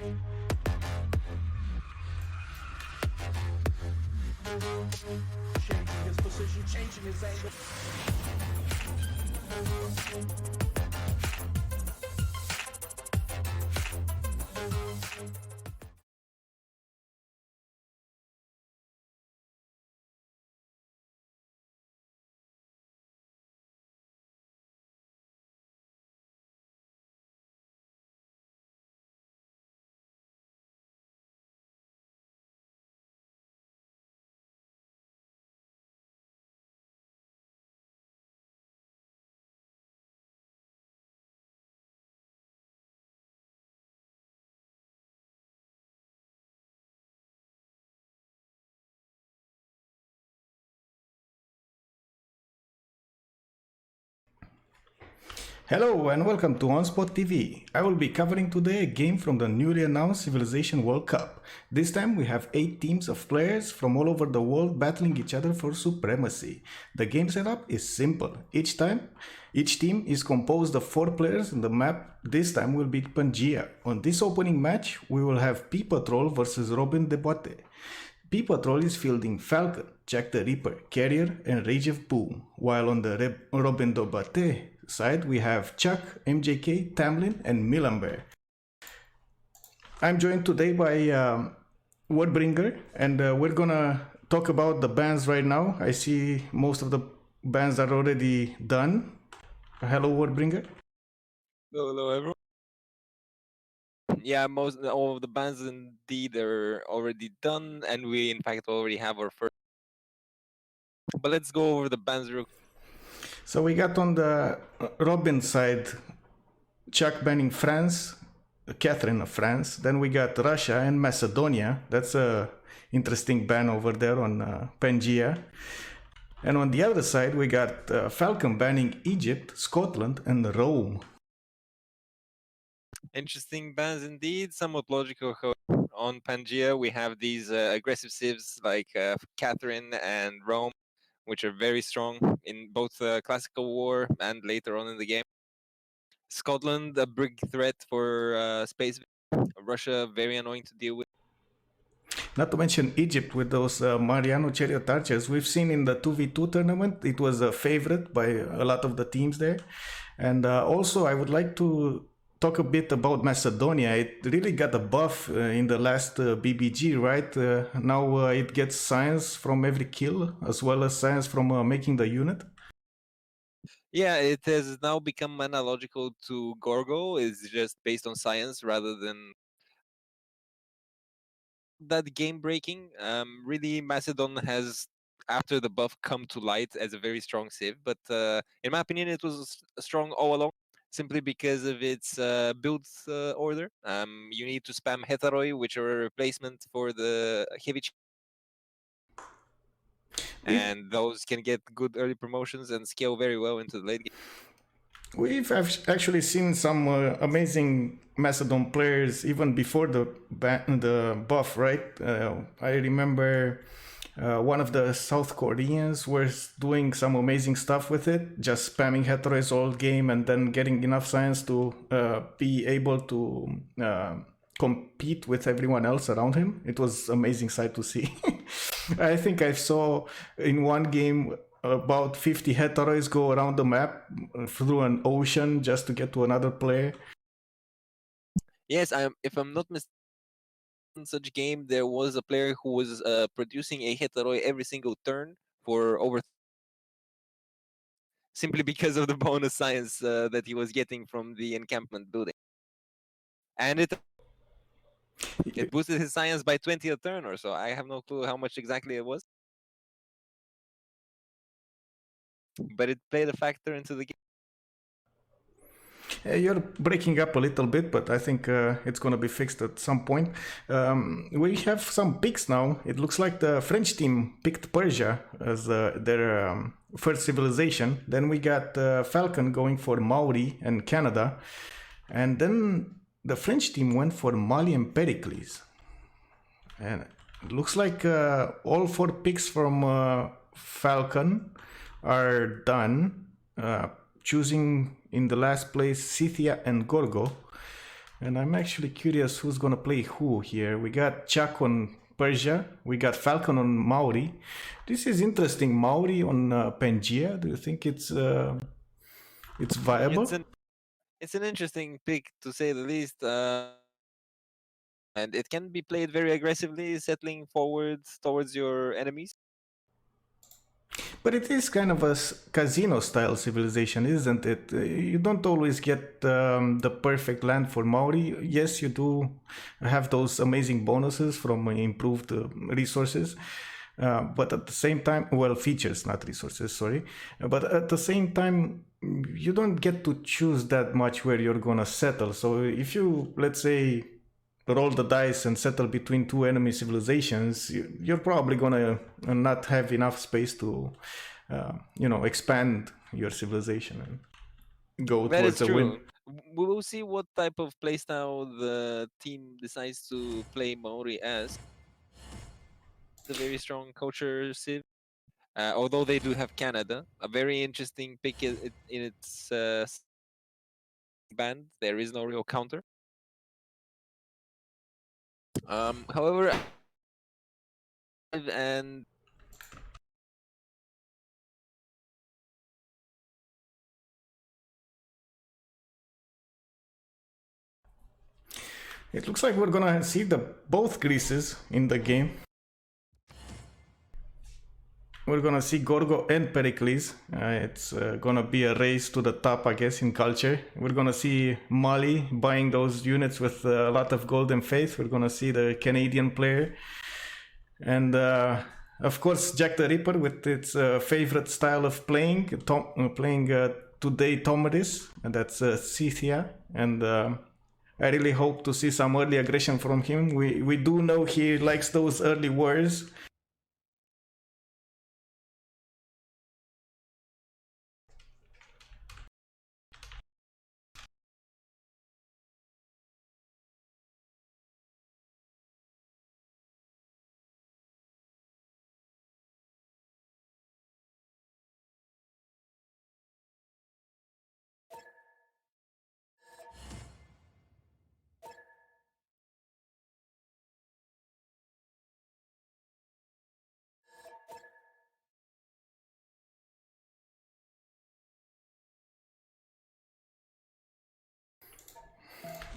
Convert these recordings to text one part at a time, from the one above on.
Changing his position, changing his angle. Hello and welcome to OnSpot TV. I will be covering today a game from the newly announced Civilization World Cup. This time we have 8 teams of players from all over the world battling each other for supremacy. The game setup is simple. Each team is composed of 4 players and the map this time will be Pangea. On this opening match we will have P Patrol versus Robin Déboite. P Patrol is fielding Falcon, Jack the Ripper, Carrier and Rage of Boom, while on the Robin Déboite side we have Chuck, MJK, Tamlin and Milamber. I'm joined today by Wordbringer and we're gonna talk about the bans right now. I see most of the bans are already done. Hello Wordbringer. Hello everyone. Yeah, all of the bans indeed are already done, and we in fact already have our first. But let's go over the bans real quick. So we got on the Robin side Chuck banning France, Catherine of France. Then we got Russia and Macedonia. That's a interesting ban over there on Pangea. And on the other side we got Falcon banning Egypt, Scotland and Rome. Interesting bans indeed, somewhat logical. On Pangea we have these aggressive civs like Catherine and Rome, which are very strong in both classical war and later on in the game. Scotland, a big threat for space. Russia, very annoying to deal with. Not to mention Egypt with those Mariano Chariot Archers. We've seen in the 2v2 tournament, it was a favorite by a lot of the teams there. And also I would like to talk a bit about Macedonia. It really got a buff in the last BBG, right? Now it gets science from every kill, as well as science from making the unit. Yeah, it has now become analogical to Gorgo. It's just based on science rather than that game breaking. Really, Macedon has, after the buff, come to light as a very strong civ. But in my opinion, it was strong all along, simply because of its build order. You need to spam Heteroi, which are a replacement for the heavy. And those can get good early promotions and scale very well into the late game. We've actually seen some amazing Macedon players even before the buff, right? I remember one of the South Koreans was doing some amazing stuff with it, just spamming Heterois all game and then getting enough science to be able to compete with everyone else around him. It was amazing sight to see. I think I saw in one game about 50 Heterois go around the map through an ocean just to get to another player. Yes, if I'm not mistaken, in such game there was a player who was producing a Heteroi every single turn for over simply because of the bonus science that he was getting from the encampment building. And it boosted his science by 20 a turn or so. I have no clue how much exactly it was. But it played a factor into the game. You're breaking up a little bit, but I think it's going to be fixed at some point. We have some picks now. It looks like the French team picked Persia as their first civilization. Then we got Falcon going for Maori and Canada. And then the French team went for Mali and Pericles. And it looks like all 4 picks from Falcon are done. Choosing in the last place Scythia and Gorgo. And I'm actually curious who's gonna play who here. We got Chuck on Persia. We got Falcon on Maori. This is interesting. Maori on Pangaea. Do you think it's viable? It's an interesting pick to say the least. And it can be played very aggressively, settling forwards towards your enemies. But it is kind of a casino style civilization, isn't it? You don't always get the perfect land for Maori. Yes, you do have those amazing bonuses from improved resources. But at the same time, well, features, not resources, sorry. But at the same time, you don't get to choose that much where you're gonna settle. So if you, let's say, roll the dice and settle between two enemy civilizations, you're probably gonna not have enough space to, expand your civilization and go That is towards a win. true. We will see what type of playstyle the team decides to play Maori as. It's a very strong culture civ. Although they do have Canada, a very interesting pick in its band. There is no real counter. However, and It looks like we're gonna see both Greases in the game. We're gonna see Gorgo and Pericles. It's gonna be a race to the top, I guess, in culture. We're gonna see Mali buying those units with a lot of golden faith. We're gonna see the Canadian player. And of course, Jack the Ripper with its favorite style of playing, playing today Tomodis, and that's Scythia. And I really hope to see some early aggression from him. We do know he likes those early wars.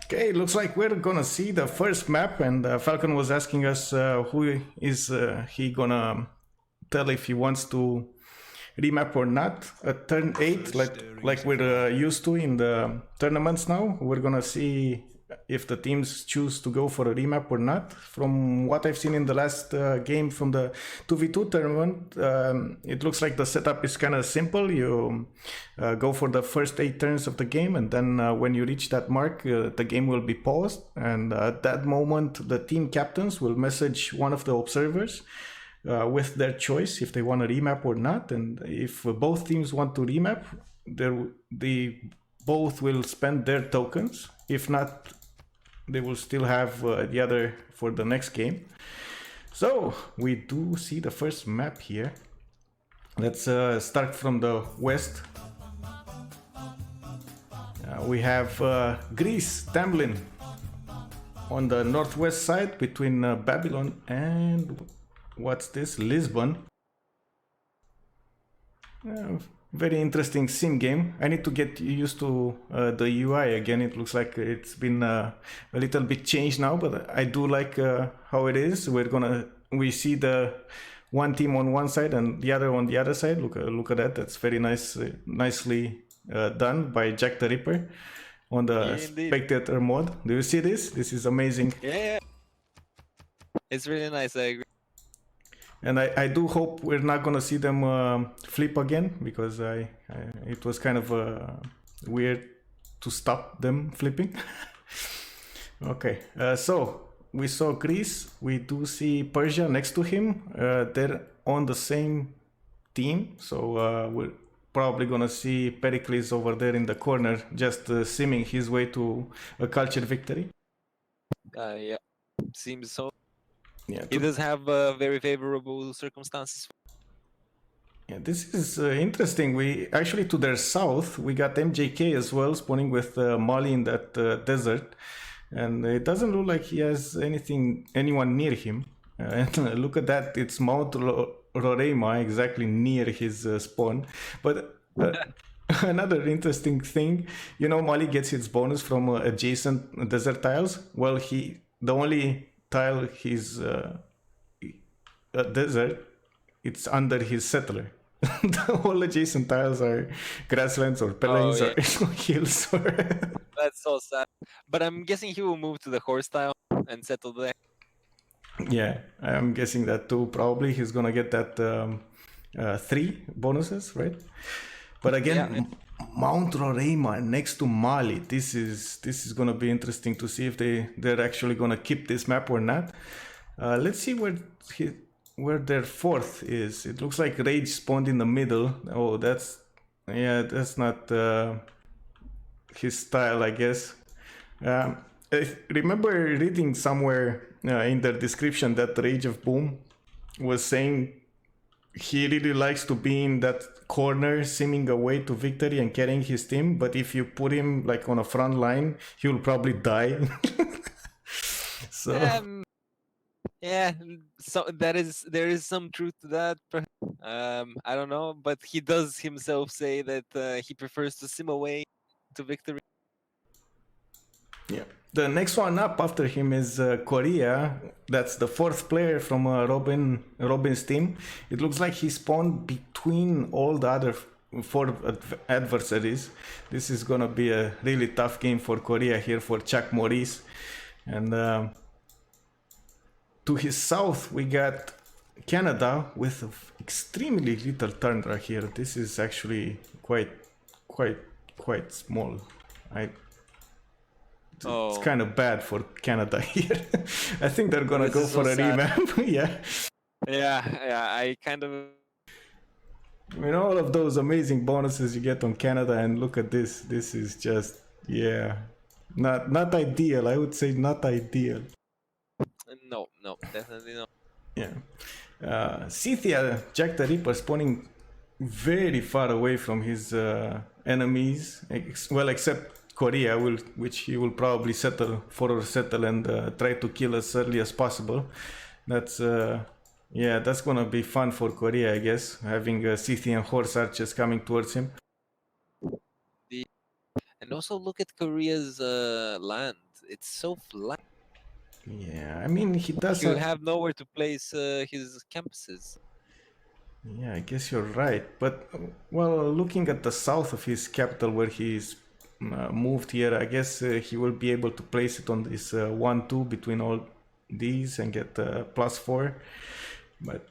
Okay, looks like we're gonna see the first map, and Falcon was asking us who is he gonna tell if he wants to remap or not. At turn 8, like we're used to in the tournaments now, we're gonna see if the teams choose to go for a remap or not. From what I've seen in the last game from the 2v2 tournament, it looks like the setup is kind of simple. You go for the first 8 turns of the game, and then when you reach that mark, the game will be paused, and at that moment the team captains will message one of the observers with their choice if they want to remap or not. And if both teams want to remap, they both will spend their tokens. If not, they will still have the other for the next game. So we do see the first map here. Let's start from the west. We have Greece, Tamlin on the northwest side between Babylon and what's this? Lisbon. Very interesting sim game. I need to get used to the UI again. It looks like it's been a little bit changed now, but I do like how it is. We see the one team on one side and the other on the other side. Look at that. That's very nice, nicely done by Jack the Ripper on the spectator mode. Do you see this? This is amazing. Yeah, it's really nice. I agree. And I do hope we're not gonna see them flip again, because it was kind of weird to stop them flipping. Okay, so we saw Greece. We do see Persia next to him. They're on the same team, so we're probably gonna see Pericles over there in the corner, just simming his way to a culture victory. Yeah, seems so. Yeah, He does have very favorable circumstances. Yeah, this is interesting. We actually, to their south, we got MJK as well, spawning with Mali in that desert. and it doesn't look like he has anyone near him. And look at that, it's Mount Roraima exactly near his spawn. But another interesting thing, you know, Mali gets its bonus from adjacent desert tiles. Well, the only tile he's a desert, it's under his settler. The whole adjacent tiles are grasslands or plains yeah. or hills. Or That's so sad. But I'm guessing he will move to the horse style and settle there. yeah, I'm guessing that too. Probably he's gonna get that 3 bonuses, right? But again, Mount Roraima next to Mali. This is gonna be interesting to see if they're actually gonna keep this map or not. Let's see where their fourth is. It looks like Rage spawned in the middle. Oh, that's not his style, I guess. I remember reading somewhere in the description that Rage of Boom was saying he really likes to be in that corner, seeming a way to victory and carrying his team. But if you put him like on a front line, he will probably die. So yeah, so there is some truth to that. I don't know, but he does himself say that he prefers to sim away to victory. yeah. The next one up after him is Korea. That's the 4th player from Robin's team. It looks like he spawned between all the other 4 adversaries. This is gonna be a really tough game for Korea here for Chuck Maurice. And to his south we got Canada with extremely little tundra here. This is actually quite small. It's kind of bad for Canada here. I think they're gonna go for a remap. Yeah, I kind of. I mean, all of those amazing bonuses you get on Canada, and look at this. This is just, not ideal. I would say not ideal. No, definitely not. Yeah. Cynthia, Jack the Ripper spawning very far away from his enemies. Well, except Korea, which he will probably settle and try to kill as early as possible. That's gonna be fun for Korea, I guess, having Scythian horse archers coming towards him. And also look at Korea's land; it's so flat. Yeah, I mean he does. You have nowhere to place his campuses. Yeah, I guess you're right. But well, looking at the south of his capital, where he's moved here, I guess he will be able to place it on this 1-2 between all these and get +4. But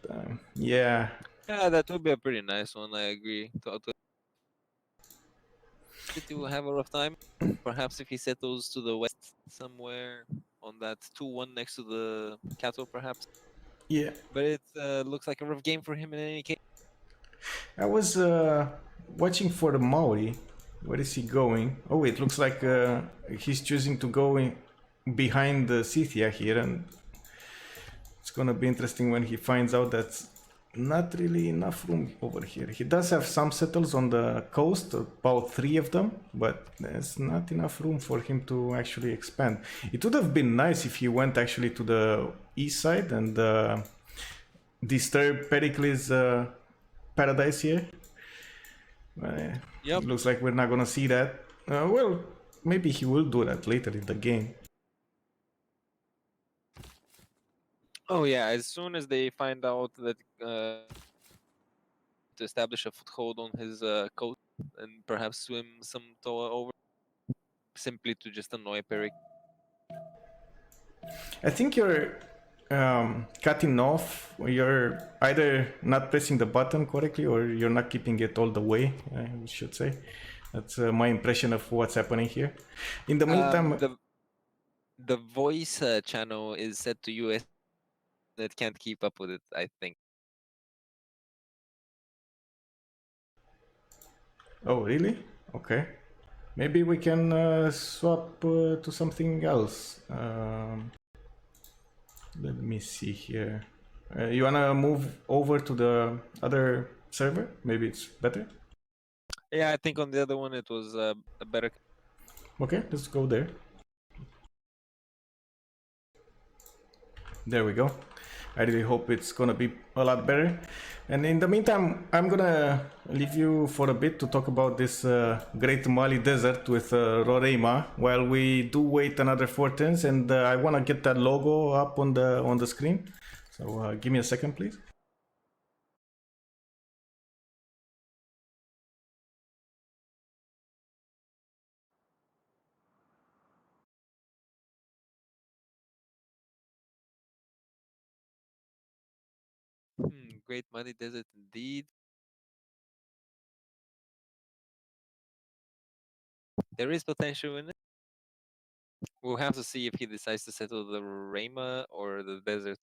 yeah, that would be a pretty nice one. I agree. City will have a rough time. Perhaps if he settles to the west somewhere on that 2-1 next to the cattle, perhaps. Yeah. But it looks like a rough game for him in any case. I was watching for the Maori. Where is he going? Oh, it looks like he's choosing to go behind the Scythia here, and it's gonna be interesting when he finds out that's not really enough room over here. He does have some settles on the coast, about 3 of them, but there's not enough room for him to actually expand. It would have been nice if he went actually to the east side and disturb Pericles' paradise here. It looks like we're not gonna see that. Well, maybe he will do that later in the game. Oh yeah, as soon as they find out that to establish a foothold on his coast and perhaps swim some toa over, simply to just annoy Peric. I think you're cutting off. You're either not pressing the button correctly or you're not keeping it all the way, I should say. That's my impression of what's happening here. In the meantime, the voice channel is set to US. That can't keep up with it, I think. Oh, really? Okay. Maybe we can swap to something else. Let me see here. You wanna move over to the other server? Maybe it's better? Yeah, I think on the other one it was a better. Okay, let's go there. There we go. I really hope it's gonna be a lot better. And in the meantime, I'm gonna leave you for a bit to talk about this Great Mali Desert with Roraima while we do wait another 4 turns. And I wanna get that logo up on the screen. So give me a second, please. Great Muddy Desert indeed. There is potential in it. We'll have to see if he decides to settle the Rama or the desert.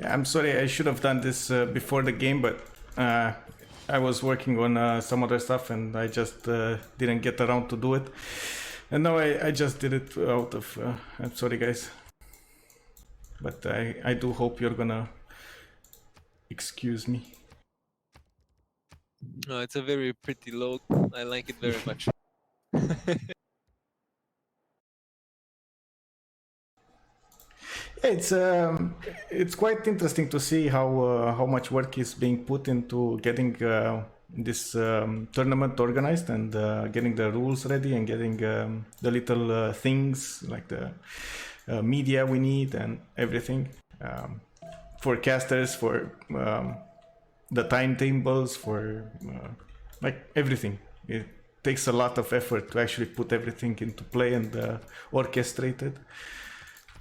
Yeah, I'm sorry, I should have done this before the game, but I was working on some other stuff and I just didn't get around to do it. And now I just did it out of... I'm sorry, guys. But I do hope you're gonna excuse me. No, it's a very pretty logo. I like it very much. It's quite interesting to see how much work is being put into getting this tournament organized and getting the rules ready and getting the little things like the media we need and everything, forecasters for the timetables, for like everything. It takes a lot of effort to actually put everything into play and orchestrate it.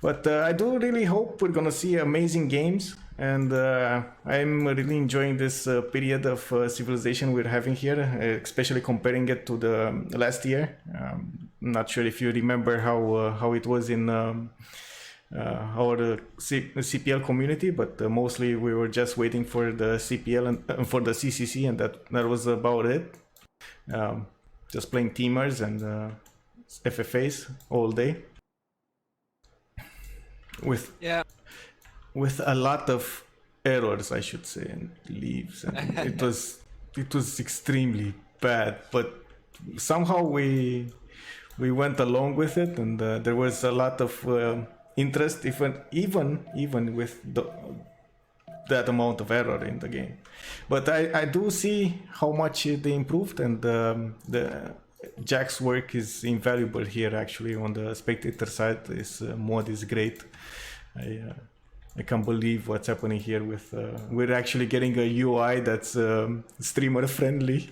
But I do really hope we're gonna see amazing games, and I'm really enjoying this period of civilization we're having here, especially comparing it to the last year. I'm not sure if you remember how it was in our CPL community, but mostly we were just waiting for the CPL and for the CCC, and that was about it. Just playing teamers and FFAs all day. With a lot of errors, I should say, and leaves, and it was extremely bad. But somehow we went along with it, and there was a lot of interest, even with that amount of error in the game. But I do see how much they improved, and the Jack's work is invaluable here. Actually, on the spectator side, this mod is great. I can't believe what's happening here with we're actually getting a UI that's streamer friendly.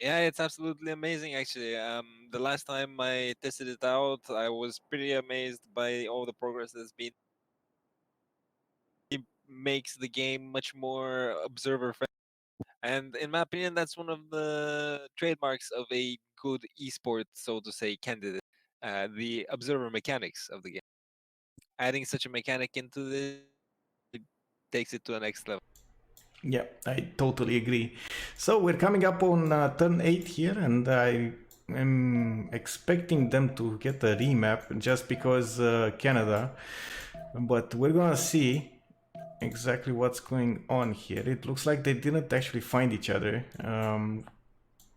Yeah, it's absolutely amazing actually. The last time I tested it out, I was pretty amazed by all the progress that's been. It makes the game much more observer friendly. And in my opinion, that's one of the trademarks of a good esport, so to say, candidate. The observer mechanics of the game. Adding such a mechanic into this, it takes it to the next level. Yeah, I totally agree. So we're coming up on turn 8 here, and I am expecting them to get a remap just because Canada. But we're gonna see exactly what's going on here. It looks like they didn't actually find each other.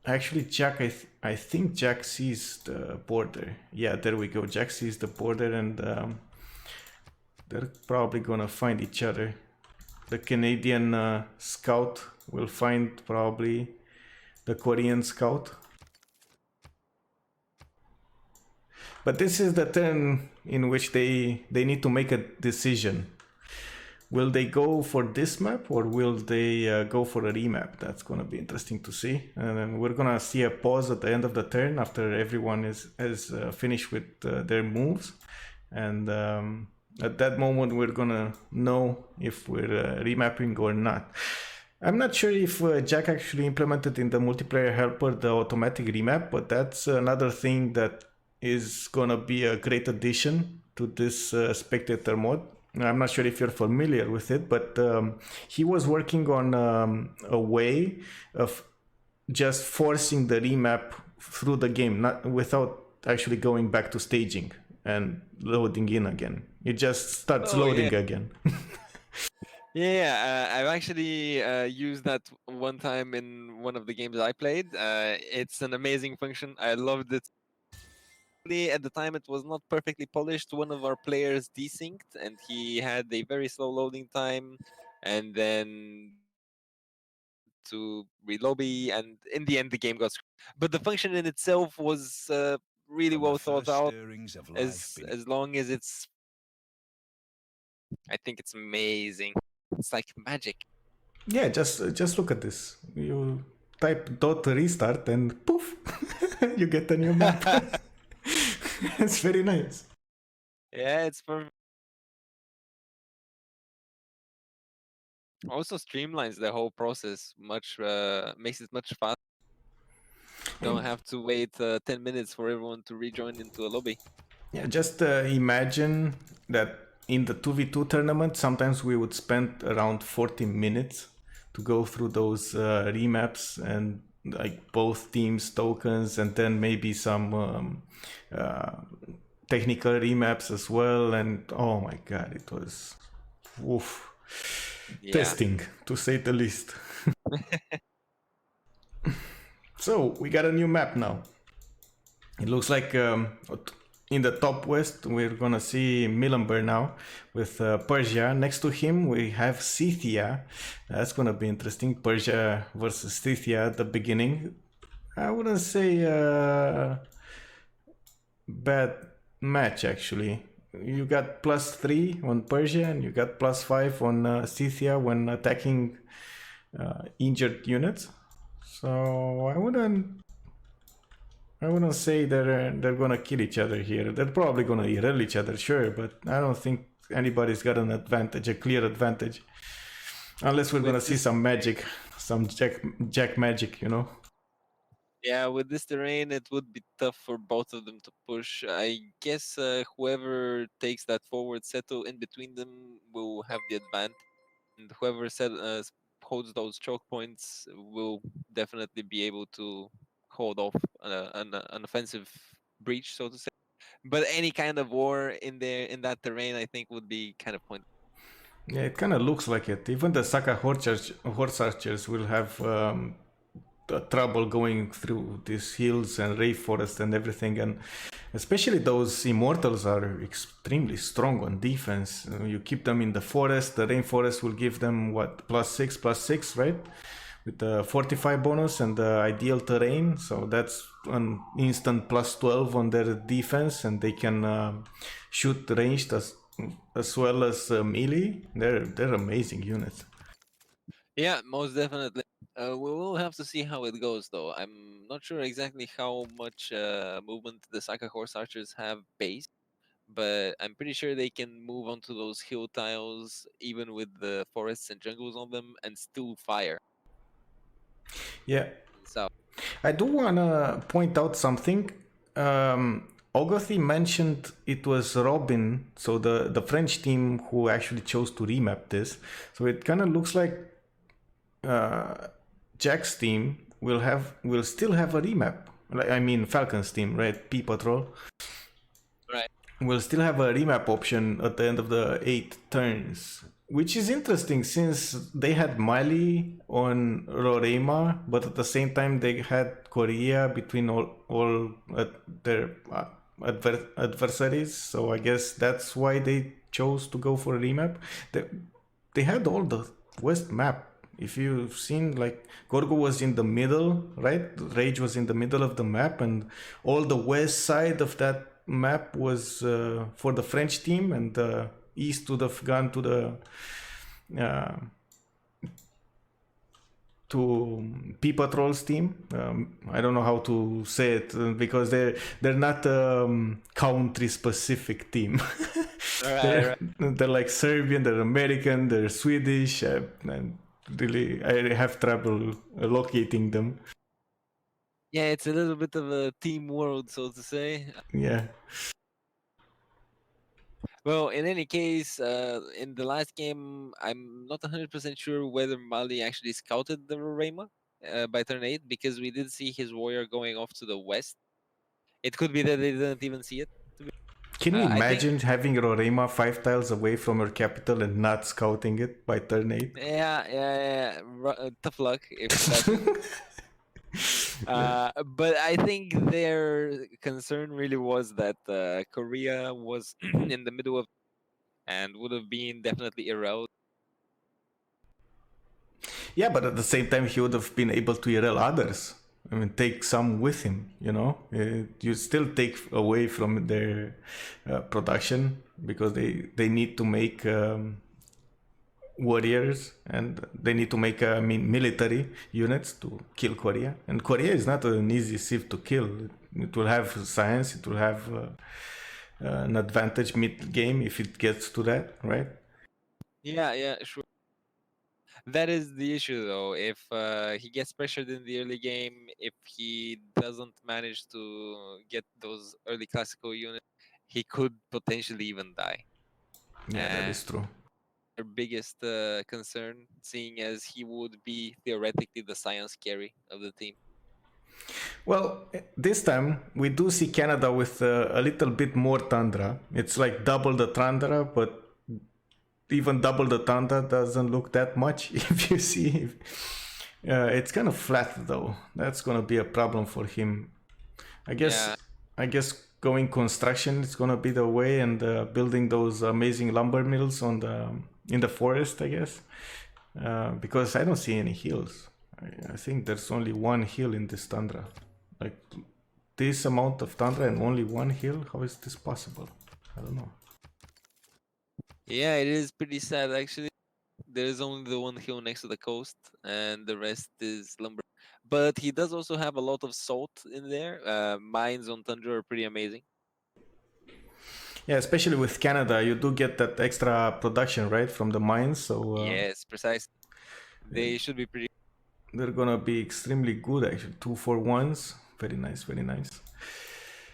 Actually, Jack, I think Jack sees the border. Yeah, there we go. Jack sees the border, and they're probably gonna find each other. The Canadian scout will find probably the Korean scout. But this is the turn in which they need to make a decision. Will they go for this map or will they go for a remap? That's going to be interesting to see. And then we're going to see a pause at the end of the turn after everyone is finished with their moves. And at that moment, we're going to know if we're remapping or not. I'm not sure if Jack actually implemented in the multiplayer helper the automatic remap, but that's another thing that is going to be a great addition to this spectator mode. I'm not sure if you're familiar with it, but he was working on a way of just forcing the remap through the game, not without actually going back to staging and loading in again. It just starts Oh yeah, loading again. yeah. I've actually used that one time in one of the games I played. It's an amazing function. I loved it. At the time, it was not perfectly polished. One of our players desynced, and he had a very slow loading time, and then to relobby, and in the end, the game got. But the function in itself was really From the well thought first out. stirrings of life As long as it's, I think it's amazing. It's like magic. Yeah, just look at this. You type dot restart and poof, you get a new map. It's very nice. Yeah, it's perfect. Also streamlines the whole process much, makes it much faster. Don't have to wait 10 minutes for everyone to rejoin into a lobby. Yeah, just imagine that in the 2v2 tournament, sometimes we would spend around 40 minutes to go through those remaps and like both teams tokens and then maybe some uh, technical remaps as well. And oh my god, it was oof, Yeah. testing to say the least. So we got a new map now. It looks like in the top west we're gonna see Milamber now with Persia. Next to him we have Scythia. That's gonna be interesting. Persia versus Scythia at the beginning. I wouldn't say bad match actually. You got +3 on Persia and you got +5 on Scythia when attacking injured units. So I wouldn't say they're gonna kill each other here. They're probably gonna irrel each other, sure, but I don't think anybody's got an advantage, a clear advantage, unless we're With gonna see this, some magic, some jack magic, you know. yeah, with this terrain, it would be tough for both of them to push. I guess whoever takes that forward settle in between them will have the advantage, and whoever holds those choke points will definitely be able to hold off an offensive breach, so to say. But any kind of war in that terrain, I think, would be kind of pointless. Yeah, it kind of looks like it. Even the Saka horse archers will have trouble going through these hills and rainforest and everything, and especially those immortals are extremely strong on defense. You keep them in the forest, the rainforest will give them what, +6 right, with the fortify bonus and the ideal terrain, so that's an instant +12 on their defense, and they can shoot ranged as well as melee. They're amazing units. Yeah, most definitely. We will have to see how it goes, though. I'm not sure exactly how much movement the Saka horse archers have base, but I'm pretty sure they can move onto those hill tiles, even with the forests and jungles on them, and still fire. Yeah, So I do want to point out something. Ogothy mentioned it was Robin, so the French team who actually chose to remap this. So it kind of looks like Jack's team will still have a remap. I mean Falcon's team, right? P Patrol right. will still have a remap option at the end of the 8 turns, which is interesting since they had Mali on Rorema, but at the same time they had Korea between all their adversaries. So I guess that's why they chose to go for a remap. They had all the West map. If you've seen, like, Gorgo was in the middle, right? Rage was in the middle of the map, and all the west side of that map was for the French team, and the east would have gone to the P Patrol's team. I don't know how to say it because they're not country specific team. Right. They're like Serbian, they're American, they're Swedish, and really I have trouble locating them. Yeah, it's a little bit of a team world, so to say. Yeah. Well, in any case, in the last game, I'm not 100% sure whether Mali actually scouted the Rorema by turn 8, because we did see his warrior going off to the west. It could be that they didn't even see it. Can you I think, imagine having Rorema 5 tiles away from your capital and not scouting it by turn 8? yeah. Tough luck if that's. But I think their concern really was that Korea was in the middle of and would have been definitely irrelevant. Yeah, but at the same time, he would have been able to irrel others. I mean, take some with him, you know? You still take away from their production because they need to make warriors and they need to make, military units to kill Korea. And Korea is not an easy civ to kill. It will have science, it will have an advantage mid game if it gets to that, right? Yeah, sure. That is the issue, though. If he gets pressured in the early game, if he doesn't manage to get those early classical units, he could potentially even die. Yeah, that is true. Their biggest concern, seeing as he would be theoretically the science carry of the team. Well, this time we do see Canada with a little bit more tundra. It's like double the tundra, but even double the tundra doesn't look that much if you see. It's kind of flat though. That's gonna be a problem for him. I guess. Yeah. I guess going construction is gonna be the way, and building those amazing lumber mills on the in the forest. I guess because I don't see any hills. I think there's only one hill in this tundra. Like this amount of tundra and only one hill. How is this possible? I don't know. Yeah, it is pretty sad actually. There is only the one hill next to the coast, and the rest is lumber. But he does also have a lot of salt in there. Mines on tundra are pretty amazing. Yeah, especially with Canada, you do get that extra production, right, from the mines. So Yes, precisely. They should be pretty. they're gonna be extremely good actually. 2-4-1s. Very nice, very nice.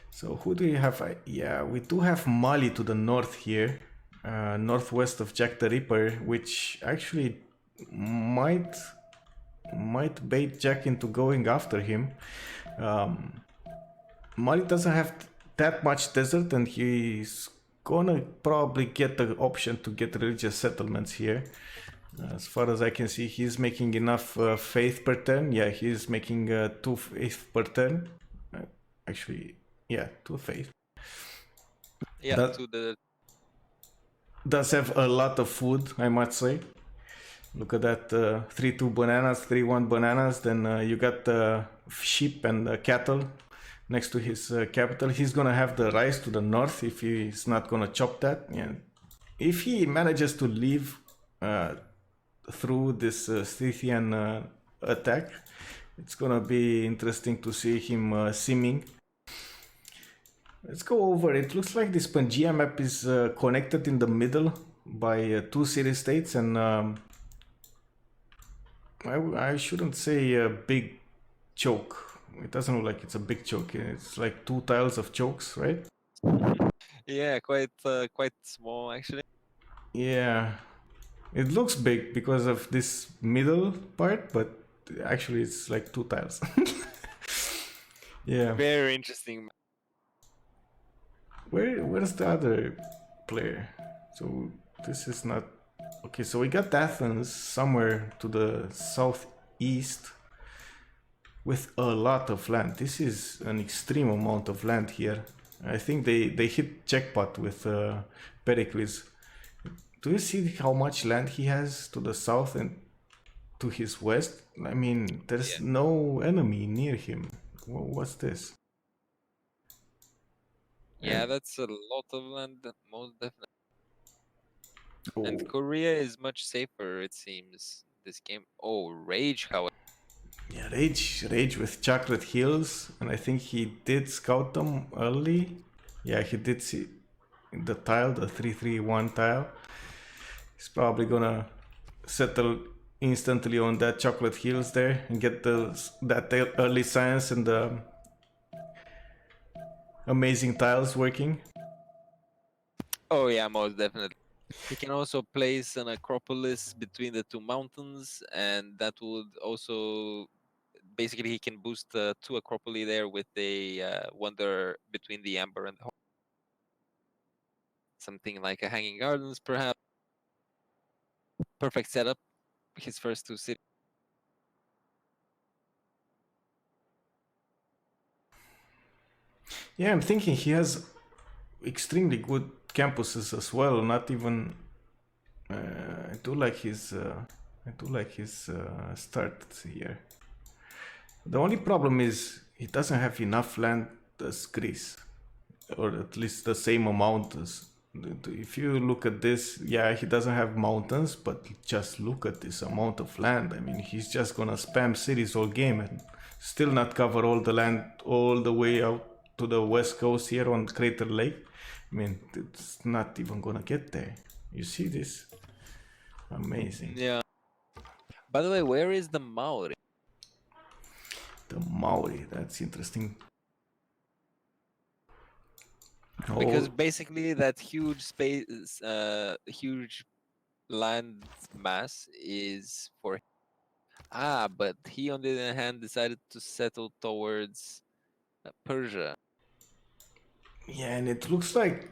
So who do you have? Yeah, we do have Mali to the north here, northwest of Jack the Ripper, which actually might bait Jack into going after him. Mali doesn't have that much desert, and he's gonna probably get the option to get religious settlements here. As far as I can see, he's making enough faith per turn. Yeah, he's making 2 faith per turn. Actually, yeah, 2 faith. Yeah, That to the. does have a lot of food, I must say. Look at that 3-2 bananas, 3-1 bananas. Then you got sheep and cattle next to his capital. He's gonna have the rice to the north if he's not gonna chop that. Yeah. If he manages to leave through this Scythian attack, it's gonna be interesting to see him simming. Let's go over. It looks like this Pangea map is connected in the middle by 2 city states, and I shouldn't say a big choke. It doesn't look like it's a big choke. It's like 2 tiles of chokes, right? Yeah, quite small actually. Yeah, it looks big because of this middle part, but actually it's like 2 tiles. Yeah. Very interesting. Where's the other player? So this is not okay. So we got Athens somewhere to the southeast with a lot of land. This is an extreme amount of land here. I think they hit jackpot with Pericles. Do you see how much land he has to the south and to his west? I mean, there's no enemy near him. What's this? Yeah, that's a lot of land, most definitely. Oh. And Korea is much safer, it seems. This game. Oh, Rage, however. Yeah, Rage with Chocolate Hills, and I think he did scout them early. Yeah, he did see the tile, the 3-3-1 tile. He's probably gonna settle instantly on that Chocolate Hills there and get that early science and the amazing tiles working. Oh yeah, most definitely. He can also place an Acropolis between the 2 mountains, and that would also basically he can boost 2 Acropoli there with a Wonder between the Amber and the Horn. Something like a Hanging Gardens, perhaps. Perfect setup. His first 2 cities. Yeah, I'm thinking he has extremely good campuses as well. Not even. I do like his. Start here. The only problem is he doesn't have enough land as Greece, or at least the same amount as. If you look at this, yeah, he doesn't have mountains, but just look at this amount of land. I mean, he's just gonna spam cities all game and still not cover all the land all the way out to the west coast here on Crater Lake. I mean, it's not even gonna get there. You see this? Amazing. Yeah. By the way, where is the Maori? The Maori, that's interesting. Because basically that huge space, huge land mass is for. But he on the other hand decided to settle towards Persia. Yeah, and it looks like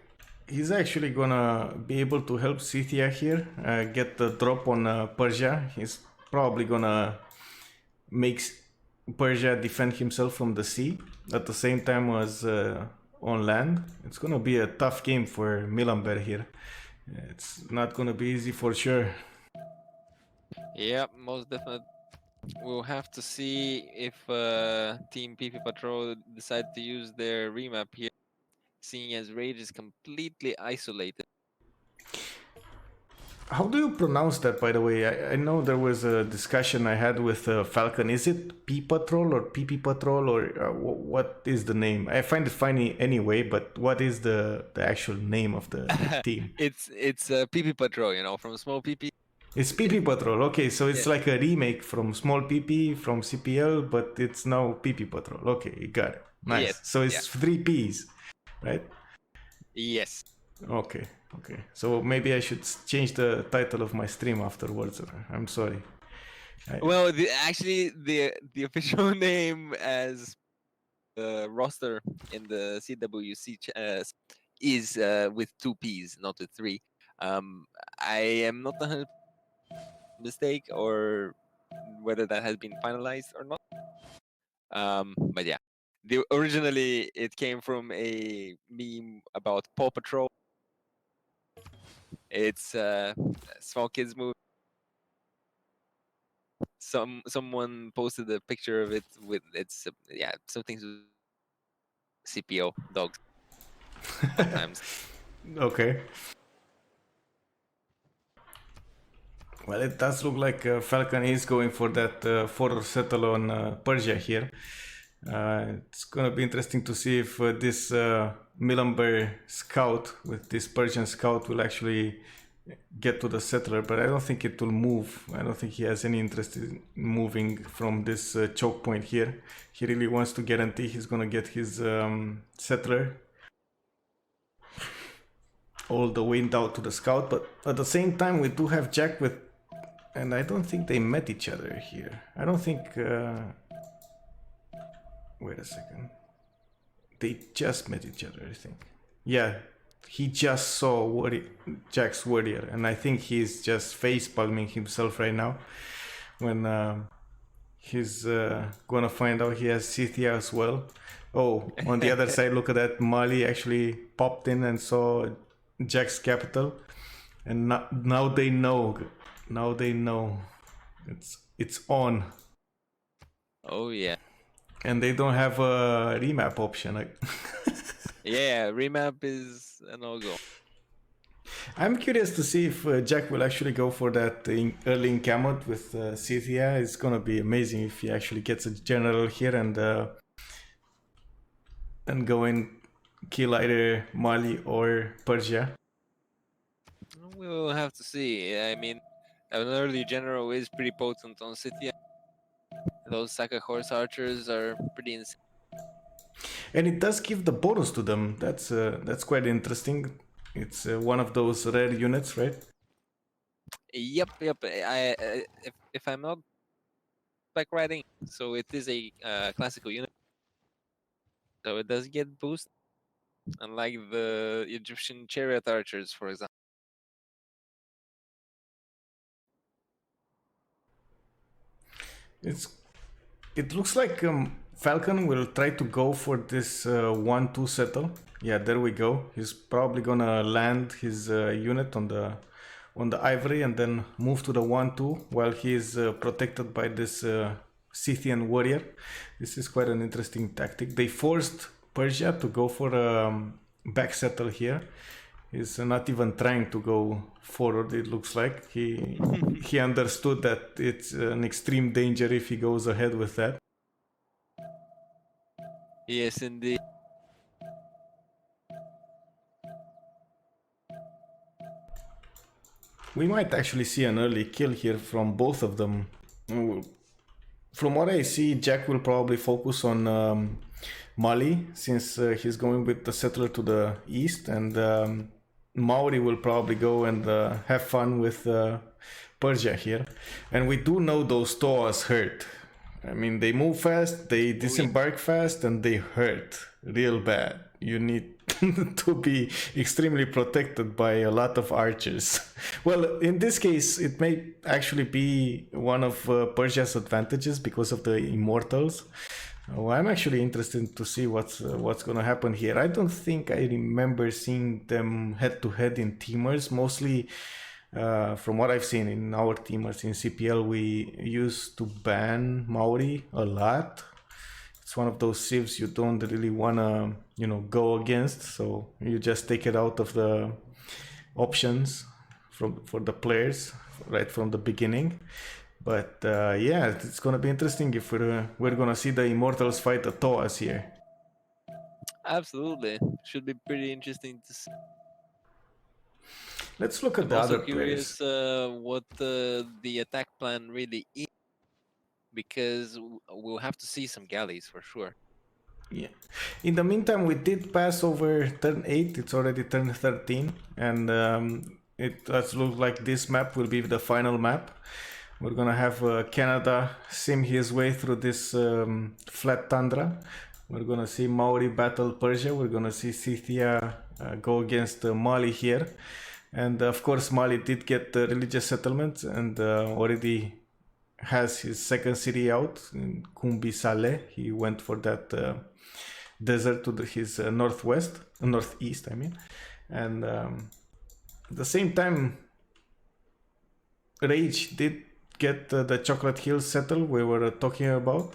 he's actually gonna be able to help Scythia here get the drop on Persia. He's probably gonna make Persia defend himself from the sea at the same time as on land. It's gonna be a tough game for Milamber here. It's not gonna be easy for sure. Yeah, most definitely. We'll have to see if Team PP Patrol decide to use their remap here, seeing as Rage is completely isolated. How do you pronounce that, by the way? I know there was a discussion I had with Falcon. Is it P Patrol or PP Patrol, or what is the name? I find it funny anyway, but what is the actual name of the team? It's PP Patrol, you know, from Small PP. It's PP Patrol. Okay, so it's like a remake from Small PP from CPL, but it's now PP Patrol. Okay, got it. Nice. Yes, So it's 3 Ps, right? Yes. Okay. So maybe I should change the title of my stream afterwards. I'm sorry. Well, actually, the official name as roster in the CWC is with 2 Ps, not with 3. I am not 100% mistake or whether that has been finalized or not. But yeah, originally it came from a meme about Paw Patrol. It's a small kids movie. Someone posted a picture of it with something CPO dogs. Sometimes. Okay. Well, it does look like Falcon is going for that for settle on Persia here. It's gonna be interesting to see if this Milamber scout with this Persian scout will actually get to the settler, but I don't think it will move. I don't think he has any interest in moving from this choke point here. He really wants to guarantee he's gonna get his settler all the way down to the scout, but at the same time we do have Jack with, and I don't think they met each other here. I don't think wait a second, they just met each other, I think. Yeah, he just saw Jack's warrior, and I think he's just face palming himself right now when he's gonna find out he has Scythia as well. Oh, on the other side, look at that, Mali actually popped in and saw Jack's capital, and now they know. Now they know it's on. Oh yeah. And they don't have a remap option. Yeah, remap is a no-go. I'm curious to see if Jack will actually go for that early encampment with Scythia. It's gonna be amazing if he actually gets a general here and go and kill either Mali or Persia. We will have to see. I mean, an early general is pretty potent on Scythia. Those Saka horse archers are pretty insane. And it does give the bonus to them. That's quite interesting. It's one of those rare units, right? Yep. If I'm not back riding, so it is a classical unit. So it does get boost, unlike the Egyptian chariot archers, for example. It looks like Falcon will try to go for this 1-2 settle. Yeah, there we go. He's probably gonna land his unit on the ivory and then move to the 1-2 while he is protected by this Scythian warrior. This is quite an interesting tactic. They forced Persia to go for a back settle here. He's not even trying to go forward, it looks like. He understood that it's an extreme danger if he goes ahead with that. Yes, indeed. We might actually see an early kill here from both of them. From what I see, Jack will probably focus on Mali, since he's going with the settler to the east, and Maori will probably go and have fun with Persia here. And we do know those Toas hurt. I mean, they move fast, they disembark fast, and they hurt real bad. You need to be extremely protected by a lot of archers. Well, in this case, it may actually be one of Persia's advantages because of the immortals. I'm actually interested to see what's going to happen here. I don't think I remember seeing them head to head in teamers. Mostly, from what I've seen in our teamers in CPL, we used to ban Maori a lot. It's one of those civs you don't really want to, go against. So you just take it out of the options for the players right from the beginning. But yeah, it's gonna be interesting if we're gonna see the Immortals fight the Toas here. Absolutely, should be pretty interesting to see. Let's look at the Also other players. curious what the attack plan really is, because we'll have to see some galleys for sure. Yeah. In the meantime, we did pass over turn 8. It's already turn 13, and it does look like this map will be the final map. We're gonna have Canada sim his way through this flat tundra. We're gonna see Maori battle Persia. We're gonna see Scythia go against Mali here. And of course, Mali did get religious settlements and already has his second city out in Kumbi Saleh. He went for that desert to his northeast, I mean. And at the same time, Rage did get the Chocolate Hills settle we were talking about.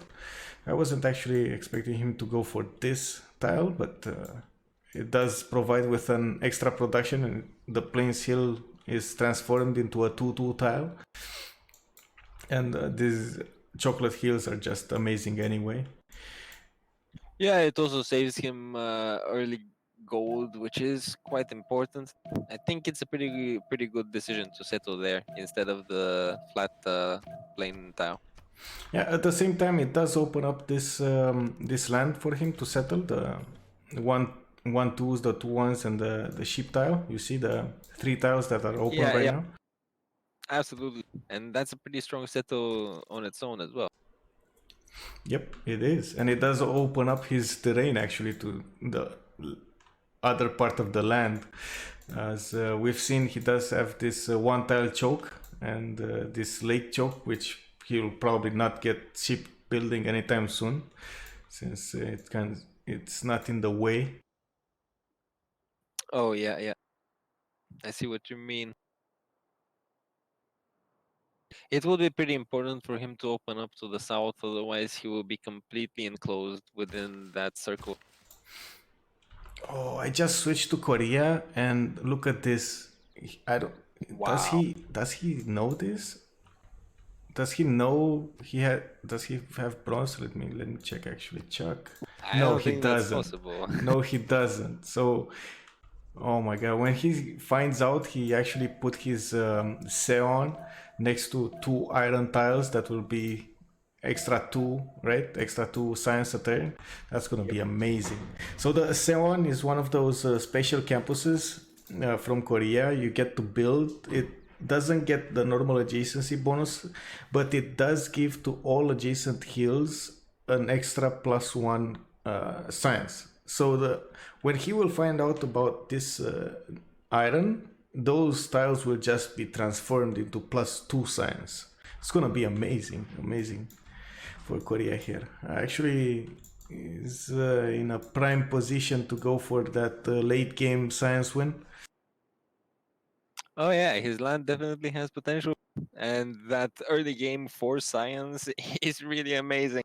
I wasn't actually expecting him to go for this tile, but it does provide with an extra production, and the Plains Hill is transformed into a 2-2 tile. And these Chocolate Hills are just amazing anyway. Yeah, it also saves him early gold, which is quite important. I think it's a pretty good decision to settle there instead of the flat plain tile. Yeah, at the same time, it does open up this this land for him to settle the 1-2s, the 2-1s, and the sheep tile. You see the 3 tiles that are open right now. Absolutely, and that's a pretty strong settle on its own as well. Yep, it is, and it does open up his terrain actually to the other part of the land. As we've seen, he does have this one tile choke and this lake choke, which he'll probably not get ship building anytime soon, since it's not in the way. Oh yeah, I see what you mean. It will be pretty important for him to open up to the south, otherwise he will be completely enclosed within that circle. Oh, I just switched to Korea and look at this. I don't. Wow. Does he know this? Does he know Does he have bronze? Let me check. Actually, Chuck. No, he doesn't. No, he doesn't. So, oh my god! When he finds out, he actually put his Seon next to 2 iron tiles that will be extra 2, right? Extra 2 science a turn. That's gonna be amazing. So the Seon is one of those special campuses from Korea. You get to build it doesn't get the normal adjacency bonus, but it does give to all adjacent hills an extra +1 science. So when he will find out about this iron, those tiles will just be transformed into +2 science. It's gonna be amazing, amazing for Korea here. Actually, is in a prime position to go for that late game science win. Oh yeah, his land definitely has potential, and that early game for science is really amazing.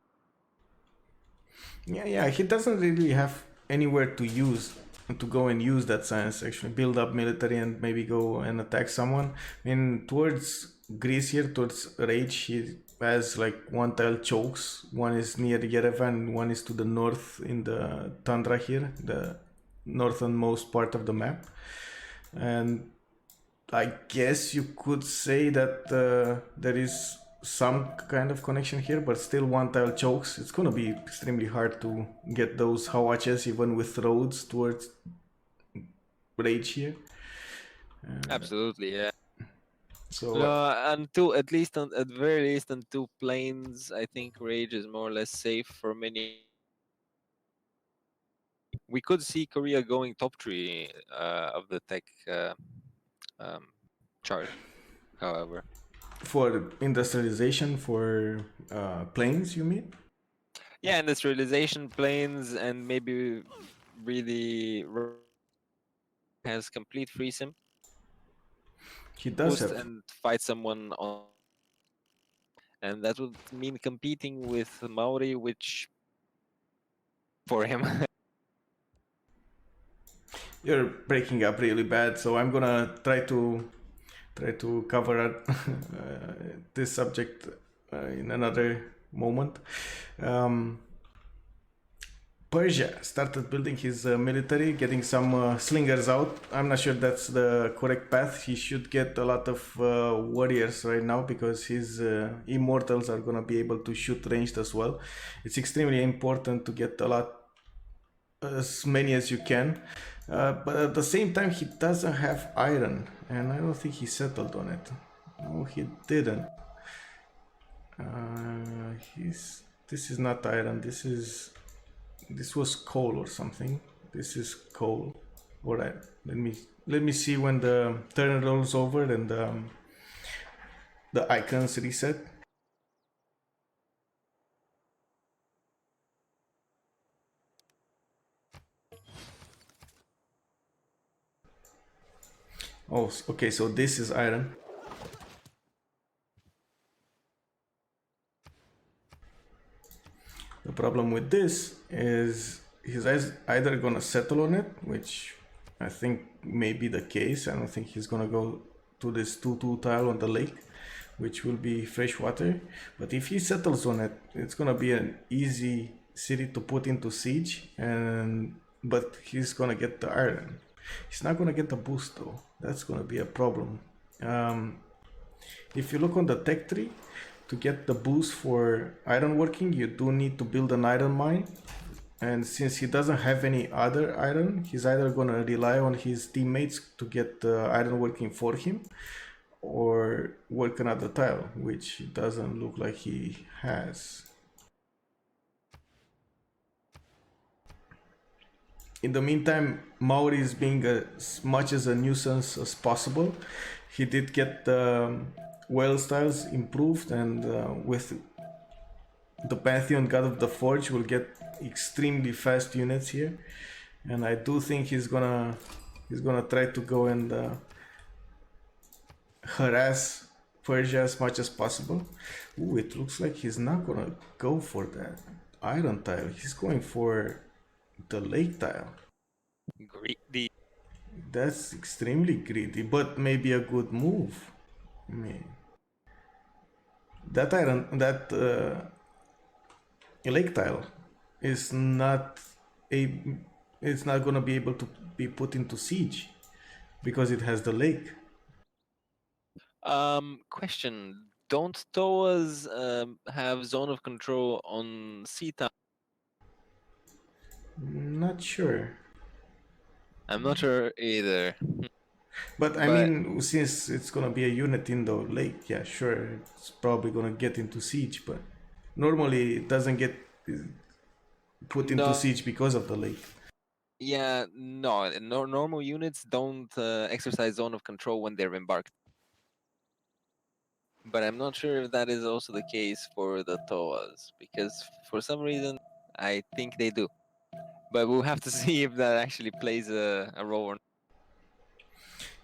Yeah, he doesn't really have anywhere to go and use that science, actually build up military and maybe go and attack someone. I mean, towards Greece here, towards Rage, he has like one tile chokes. One is near Yerevan, one is to the north in the tundra here, the northernmost part of the map. And I guess you could say that there is some kind of connection here, but still one tile chokes. It's gonna be extremely hard to get those Hawaches even with roads towards Rage here. Absolutely, yeah. So Until at least at very least until planes, I think Rage is more or less safe for many. We could see Korea going top 3 of the tech um, chart, however. for industrialization for planes, you mean? Yeah, industrialization, planes, and maybe really has complete free sim. He does Post have. and fight someone on, and that would mean competing with Maori, which for him. You're breaking up really bad, so I'm gonna try to cover this subject in another moment. Um, Persia started building his military, getting some slingers out. I'm not sure that's the correct path. He should get a lot of warriors right now because his immortals are gonna be able to shoot ranged as well. It's extremely important to get a lot, as many as you can. But at the same time, he doesn't have iron, and I don't think he settled on it. No, he didn't. This is not iron. This was coal or something. This is coal. All right. Let me see when the turn rolls over and the icons reset. Oh, okay. So this is iron. The problem with this is he's either gonna settle on it, which I think may be the case. I don't think he's gonna go to this 2-2 tile on the lake, which will be fresh water. But if he settles on it, it's gonna be an easy city to put into siege, but he's gonna get the iron. He's not gonna get the boost though. That's gonna be a problem. If you look on the tech tree, to get the boost for iron working, you do need to build an iron mine. And since he doesn't have any other iron, he's either gonna rely on his teammates to get the iron working for him, or work another tile, which doesn't look like he has. In the meantime, Maori is being as much as a nuisance as possible. He did get the whale styles improved, and with the Pantheon God of the Forge will get extremely fast units here. And I do think he's gonna try to go and harass Persia as much as possible. Ooh, it looks like he's not gonna go for that iron tile. He's going for the lake tile. Greedy. That's extremely greedy, but maybe a good move. I mean, that lake tile is not a, it's not gonna be able to be put into siege because it has the lake. Question: don't Toas have zone of control on Sita? Not sure. I'm not sure either. But I But mean, since it's gonna be a unit in the lake, yeah, sure, it's probably gonna get into siege. But normally, it doesn't get put into no, siege because of the lake. yeah, no, normal units don't exercise zone of control when they're embarked. But I'm not sure if that is also the case for the TOAs, because for some reason I think they do. But we'll have to see if that actually plays a role or not.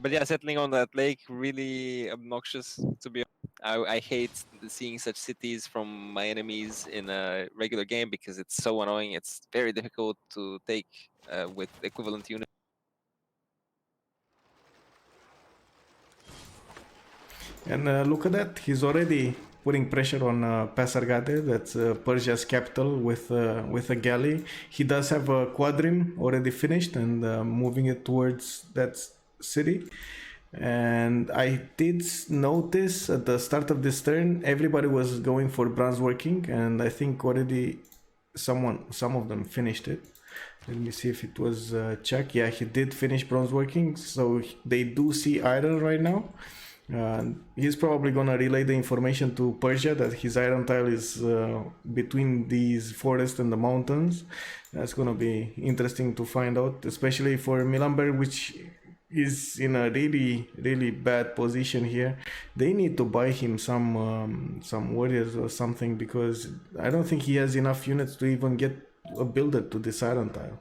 But yeah, settling on that lake, really obnoxious, to be honest. I hate seeing such cities from my enemies in a regular game because it's so annoying. It's very difficult to take with equivalent units. And look at that, he's already putting pressure on Pasargade, that's Persia's capital, with a galley. He does have a quadrim already finished and moving it towards that city. And I did notice at the start of this turn, everybody was going for bronze working, and I think already some of them finished it. Let me see if it was Chuck. Yeah, he did finish bronze working, so they do see iron right now. He's probably gonna relay the information to Persia that his iron tile is between these forests and the mountains. That's gonna be interesting to find out, especially for Milamberg, which is in a really bad position here. They need to buy him some warriors or something, because I don't think he has enough units to even get a builder to this iron tile.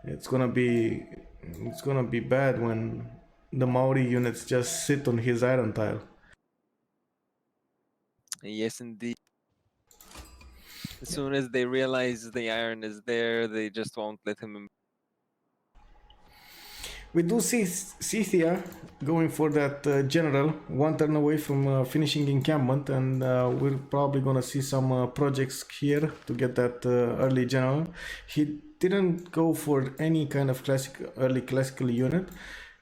It's gonna be bad when the Maori units just sit on his iron tile. Yes, indeed. As soon as they realize the iron is there, they just won't let him. We do see Scythia going for that general, one turn away from finishing encampment, and we're probably gonna see some projects here to get that early general. He didn't go for any kind of early classical unit,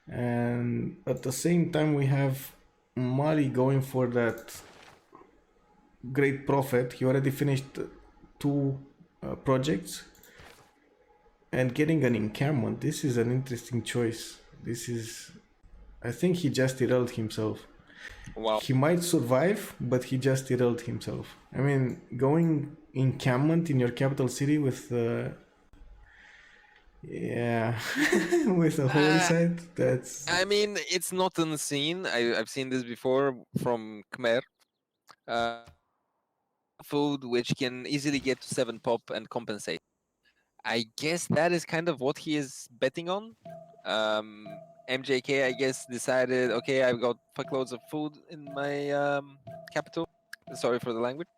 and at the same time we have Mali going for that great prophet. He already finished two projects and getting an encampment. This is an interesting choice. I think he just derailed himself. Wow. He might survive, but he just derailed himself. I mean, going encampment in your capital city with yeah, with a holy site, that's... I mean, it's not unseen. I've seen this before from Khmer. Food which can easily get to 7 pop and compensate. I guess that is kind of what he is betting on. MJK, I guess, decided, okay, I've got fuckloads of food in my capital. Sorry for the language.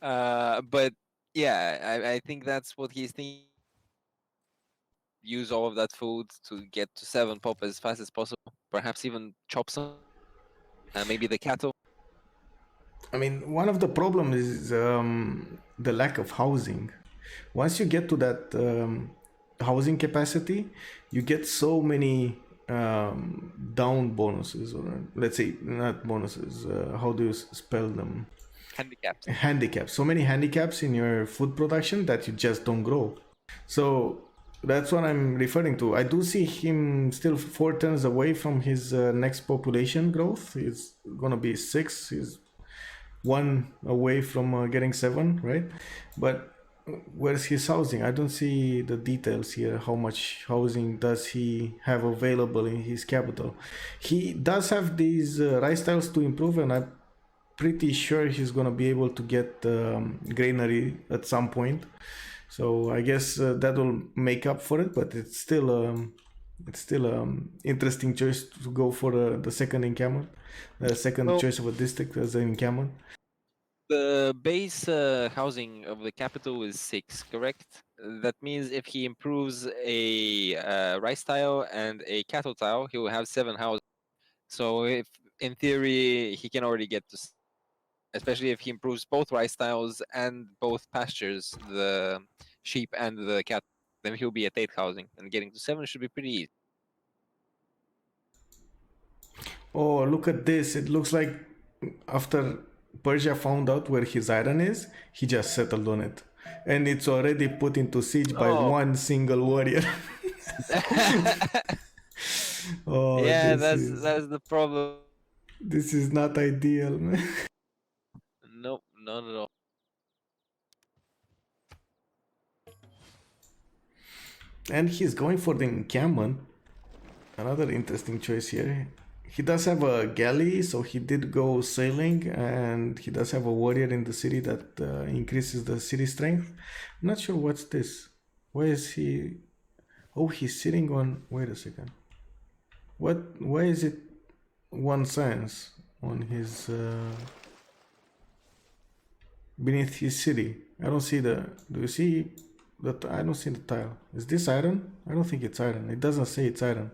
But yeah, I think that's what he's thinking. Use all of that food to get to 7 pop as fast as possible. Perhaps even chop some, maybe the cattle. I mean, one of the problems is the lack of housing. Once you get to that housing capacity, you get so many down bonuses, or let's say not bonuses. How do you spell them? Handicaps. Handicaps. So many handicaps in your food production that you just don't grow. So that's what I'm referring to. I do see him still 4 turns away from his next population growth. It's gonna be 6. He's 1 away from getting 7, right? But where's his housing? I don't see the details here. How much housing does he have available in his capital? He does have these rice tiles to improve, and I'm pretty sure he's gonna be able to get granary at some point. So I guess that will make up for it. But it's still interesting choice to go for the second encampment, the second choice of a district as an encampment. The base housing of the capital is 6, correct? That means if he improves a rice tile and a cattle tile, he will have 7 houses. So if, in theory, he can already get to, especially if he improves both rice tiles and both pastures, the sheep and the cattle, then he'll be at 8 housing, and getting to 7 should be pretty easy. Oh, look at this. It looks like after Persia found out where his iron is, he just settled on it. And it's already put into siege by one single warrior. Oh, Yeah, that's the problem. this is not ideal, man. Nope, not at all. And he's going for the encampment. Another interesting choice here. He does have a galley, so he did go sailing, and he does have a warrior in the city that increases the city strength. I'm not sure what's this. Why is he? Oh, he's sitting on. Wait a second. What? Why is it one science on his beneath his city? I don't see the. Do you see that? I don't see the tile. Is this iron? I don't think it's iron. It doesn't say it's iron.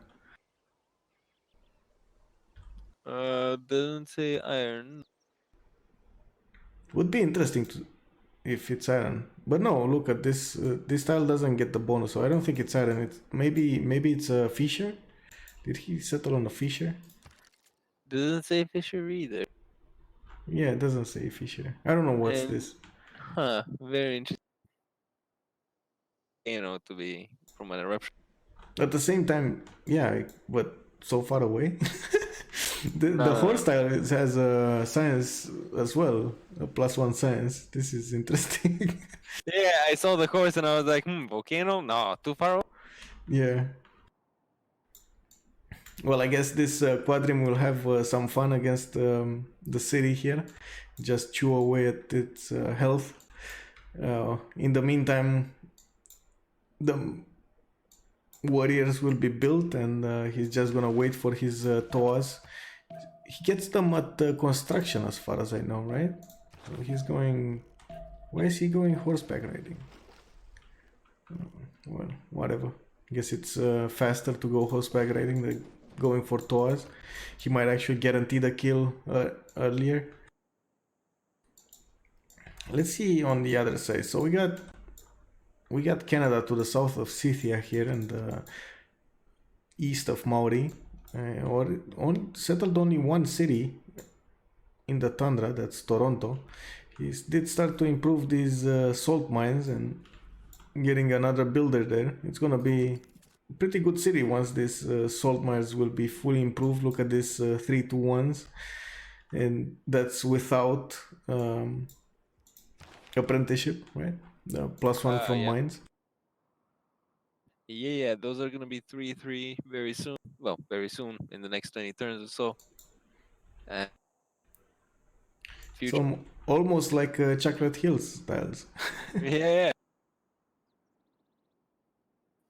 Doesn't say iron. Would be interesting to if it's iron, but no. Look at this. This tile doesn't get the bonus, so I don't think it's iron. It's maybe it's a fissure. Did he settle on a fissure? Doesn't say Fisher either. Yeah, it doesn't say fissure. I don't know what's And this. very interesting. To be from an eruption. At the same time, yeah, but so far away. The No. horse tile has a science as well, a +1 science. This is interesting. Yeah, I saw the course and I was like, volcano? No, too far away. Yeah. Well, I guess this quadrim will have some fun against the city here. Just chew away at its health. In the meantime, the warriors will be built, and he's just gonna wait for his toas. He gets them at construction, as far as I know, right? So he's going. Why is he going horseback riding? Well, whatever. Guess it's faster to go horseback riding than going for toas. He might actually guarantee the kill earlier. Let's see on the other side. So we got Canada to the south of Scythia here and east of Maori, or settled only one city in the tundra. That's Toronto. He did start to improve these salt mines and getting another builder there. It's gonna be a pretty good city once these salt mines will be fully improved. Look at this 3-2-1s, and that's without apprenticeship, right? The +1 from Yeah. mines. Yeah, those are gonna be 3-3 very soon. Well, very soon in the next 20 turns or so. Future. So almost like Chocolate Hills styles. Yeah.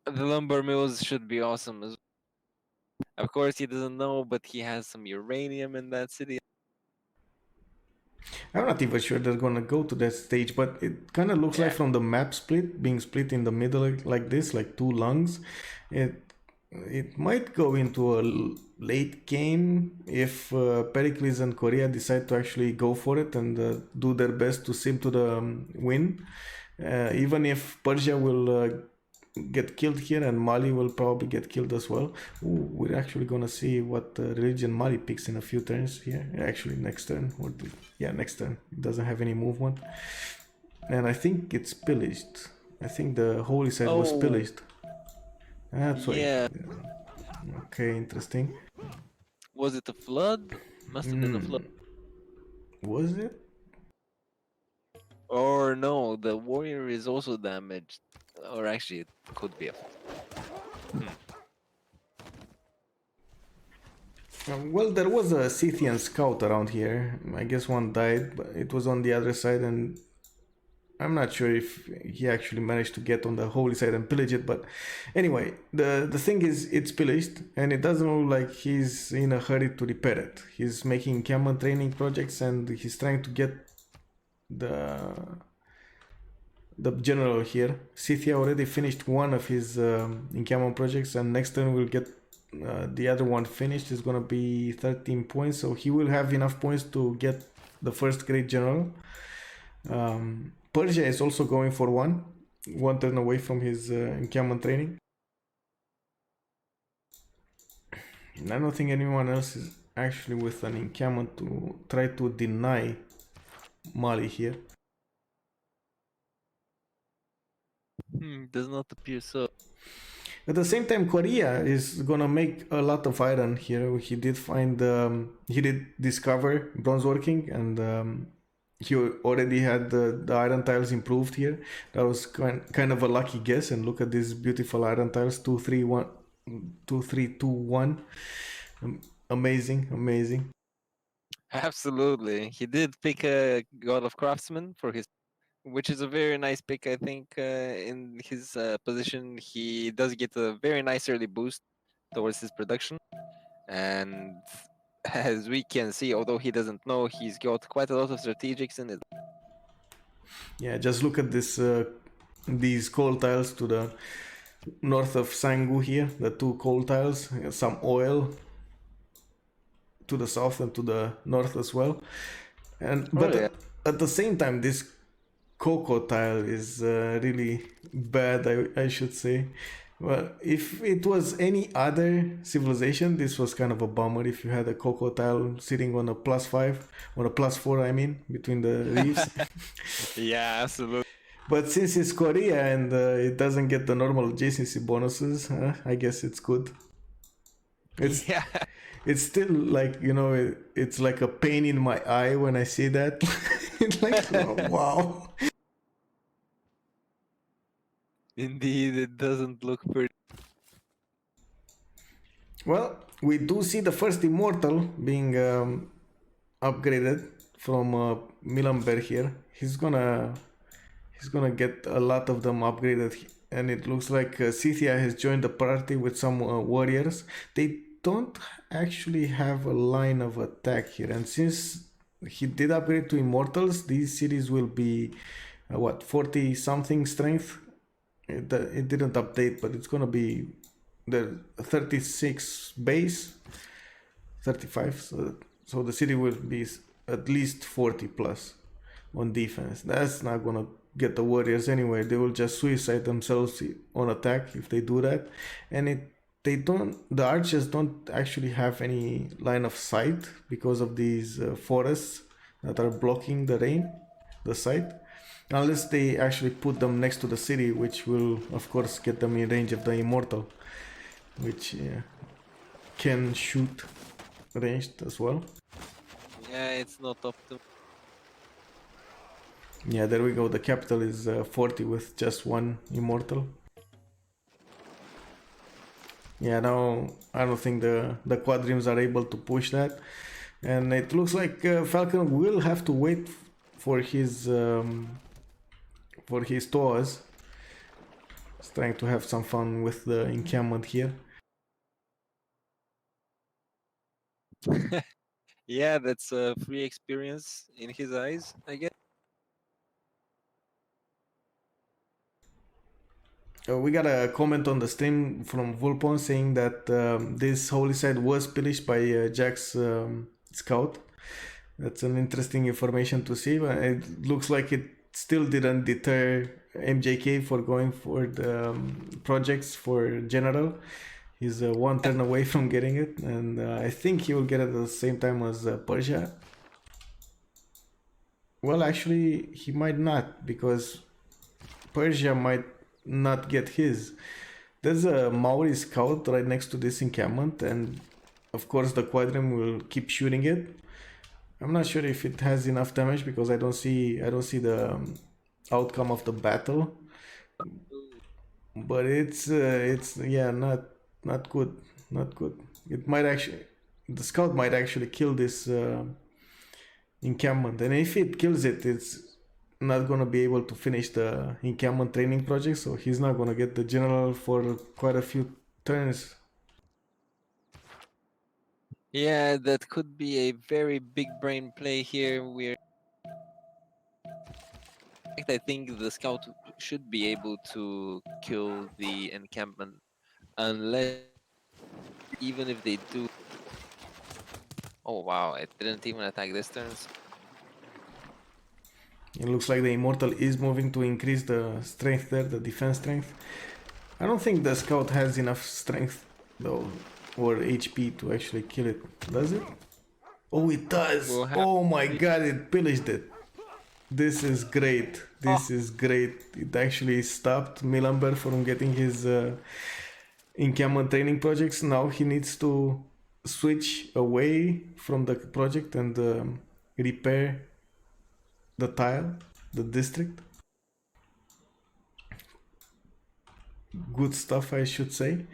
The lumber mills should be awesome as well. Of course, he doesn't know, but he has some uranium in that city. I'm not even sure they're gonna go to that stage, but it kind of looks like from the map split, being split in the middle like this, like two lungs. It might go into a late game if Pericles and Korea decide to actually go for it and do their best to sim to the win. Even if Persia will get killed here and Mali will probably get killed as well. Ooh, we're actually gonna see what religion Mali picks in a few turns here. Actually, next turn. Next turn. It doesn't have any movement, and I think it's pillaged. I think the holy site was pillaged. That's why. Yeah. Okay, interesting. Was it a flood? Must have been a flood. Was it? Or no, the warrior is also damaged. Or actually, it could be a flood. Well, there was a Scythian scout around here. I guess one died, but it was on the other side, and I'm not sure if he actually managed to get on the holy side and pillage it. But anyway, the thing is, it's pillaged, and it doesn't look like he's in a hurry to repair it. He's making encampment training projects, and he's trying to get the general here. Scythia already finished one of his encampment projects, and next turn we'll get the other one finished. Is gonna be 13 points, so he will have enough points to get the first great general. Persia is also going for one turn away from his encampment training. And I don't think anyone else is actually with an encampment to try to deny Mali here. Does not appear so. At the same time, Korea is gonna make a lot of iron here. He did find, he did discover bronze working, and he already had the iron tiles improved here. That was kind of a lucky guess. And look at these beautiful iron tiles, 2 3 1 2 3 2 1. Amazing, amazing. Absolutely. He did pick a God of Craftsman for his, which is a very nice pick, I think. In his position, he does get a very nice early boost towards his production. And as we can see, although he doesn't know, he's got quite a lot of strategics in it. Yeah, just look at this, these coal tiles to the north of Sangu here, the 2 coal tiles, some oil to the south and to the north as well. And but yeah. at the same time, this cocoa tile is really bad, I should say. Well, if it was any other civilization, this was kind of a bummer. If you had a cocoa tile sitting on a +5, on a +4, I mean, between the reefs. Yeah, absolutely. But since it's Korea and it doesn't get the normal adjacency bonuses, I guess it's good. It's, yeah. It's still like, you know, it's like a pain in my eye when I see that. It's like, oh, wow. Indeed, it doesn't look pretty. Well, we do see the first immortal being upgraded from Milamber here. He's gonna get a lot of them upgraded, and it looks like Scythia has joined the party with some warriors. They don't actually have a line of attack here, and since he did upgrade to immortals, these cities will be what, 40 something strength. It didn't update, but it's gonna be the 36 base, 35, so the city will be at least 40 plus on defense. That's not gonna get the warriors anywhere. They will just suicide themselves on attack if they do that. And the archers don't actually have any line of sight because of these forests that are blocking the sight, unless they actually put them next to the city, which will of course get them in range of the immortal, which can shoot ranged as well. Yeah, it's not optimal. Yeah, there we go. The capital is 40 with just 1 immortal. Yeah, now I don't think the quadrims are able to push that, and it looks like Falcon will have to wait for his tours. He's trying to have some fun with the encampment here. Yeah, that's a free experience in his eyes, I guess. We got a comment on the stream from Vulpon saying that this holy site was pillaged by Jack's scout. That's an interesting information to see, but it looks like it still didn't deter MJK for going for the projects for general. He's 1 turn away from getting it, and I think he will get it at the same time as Persia. Well, actually, he might not, because Persia might not get his. There's a Maori scout right next to this encampment, and of course the quadrim will keep shooting it. I'm not sure if it has enough damage because I don't see the outcome of the battle, but it's yeah, not good. It might actually, the scout might actually kill this encampment, and if it kills it, it's not gonna be able to finish the encampment training project, so he's not gonna get the general for quite a few turns. Yeah, that could be a very big brain play here. I think the scout should be able to kill the encampment, unless, even if they do. Oh wow, it didn't even attack this turn. It looks like the immortal is moving to increase the strength there, the defense strength. I don't think the scout has enough strength though, or HP to actually kill it, does it? Oh, it does! Oh my god, it pillaged it! This is great. This is great. It actually stopped Milamber from getting his encampment training projects. Now he needs to switch away from the project and repair the tile, the district. Good stuff, I should say.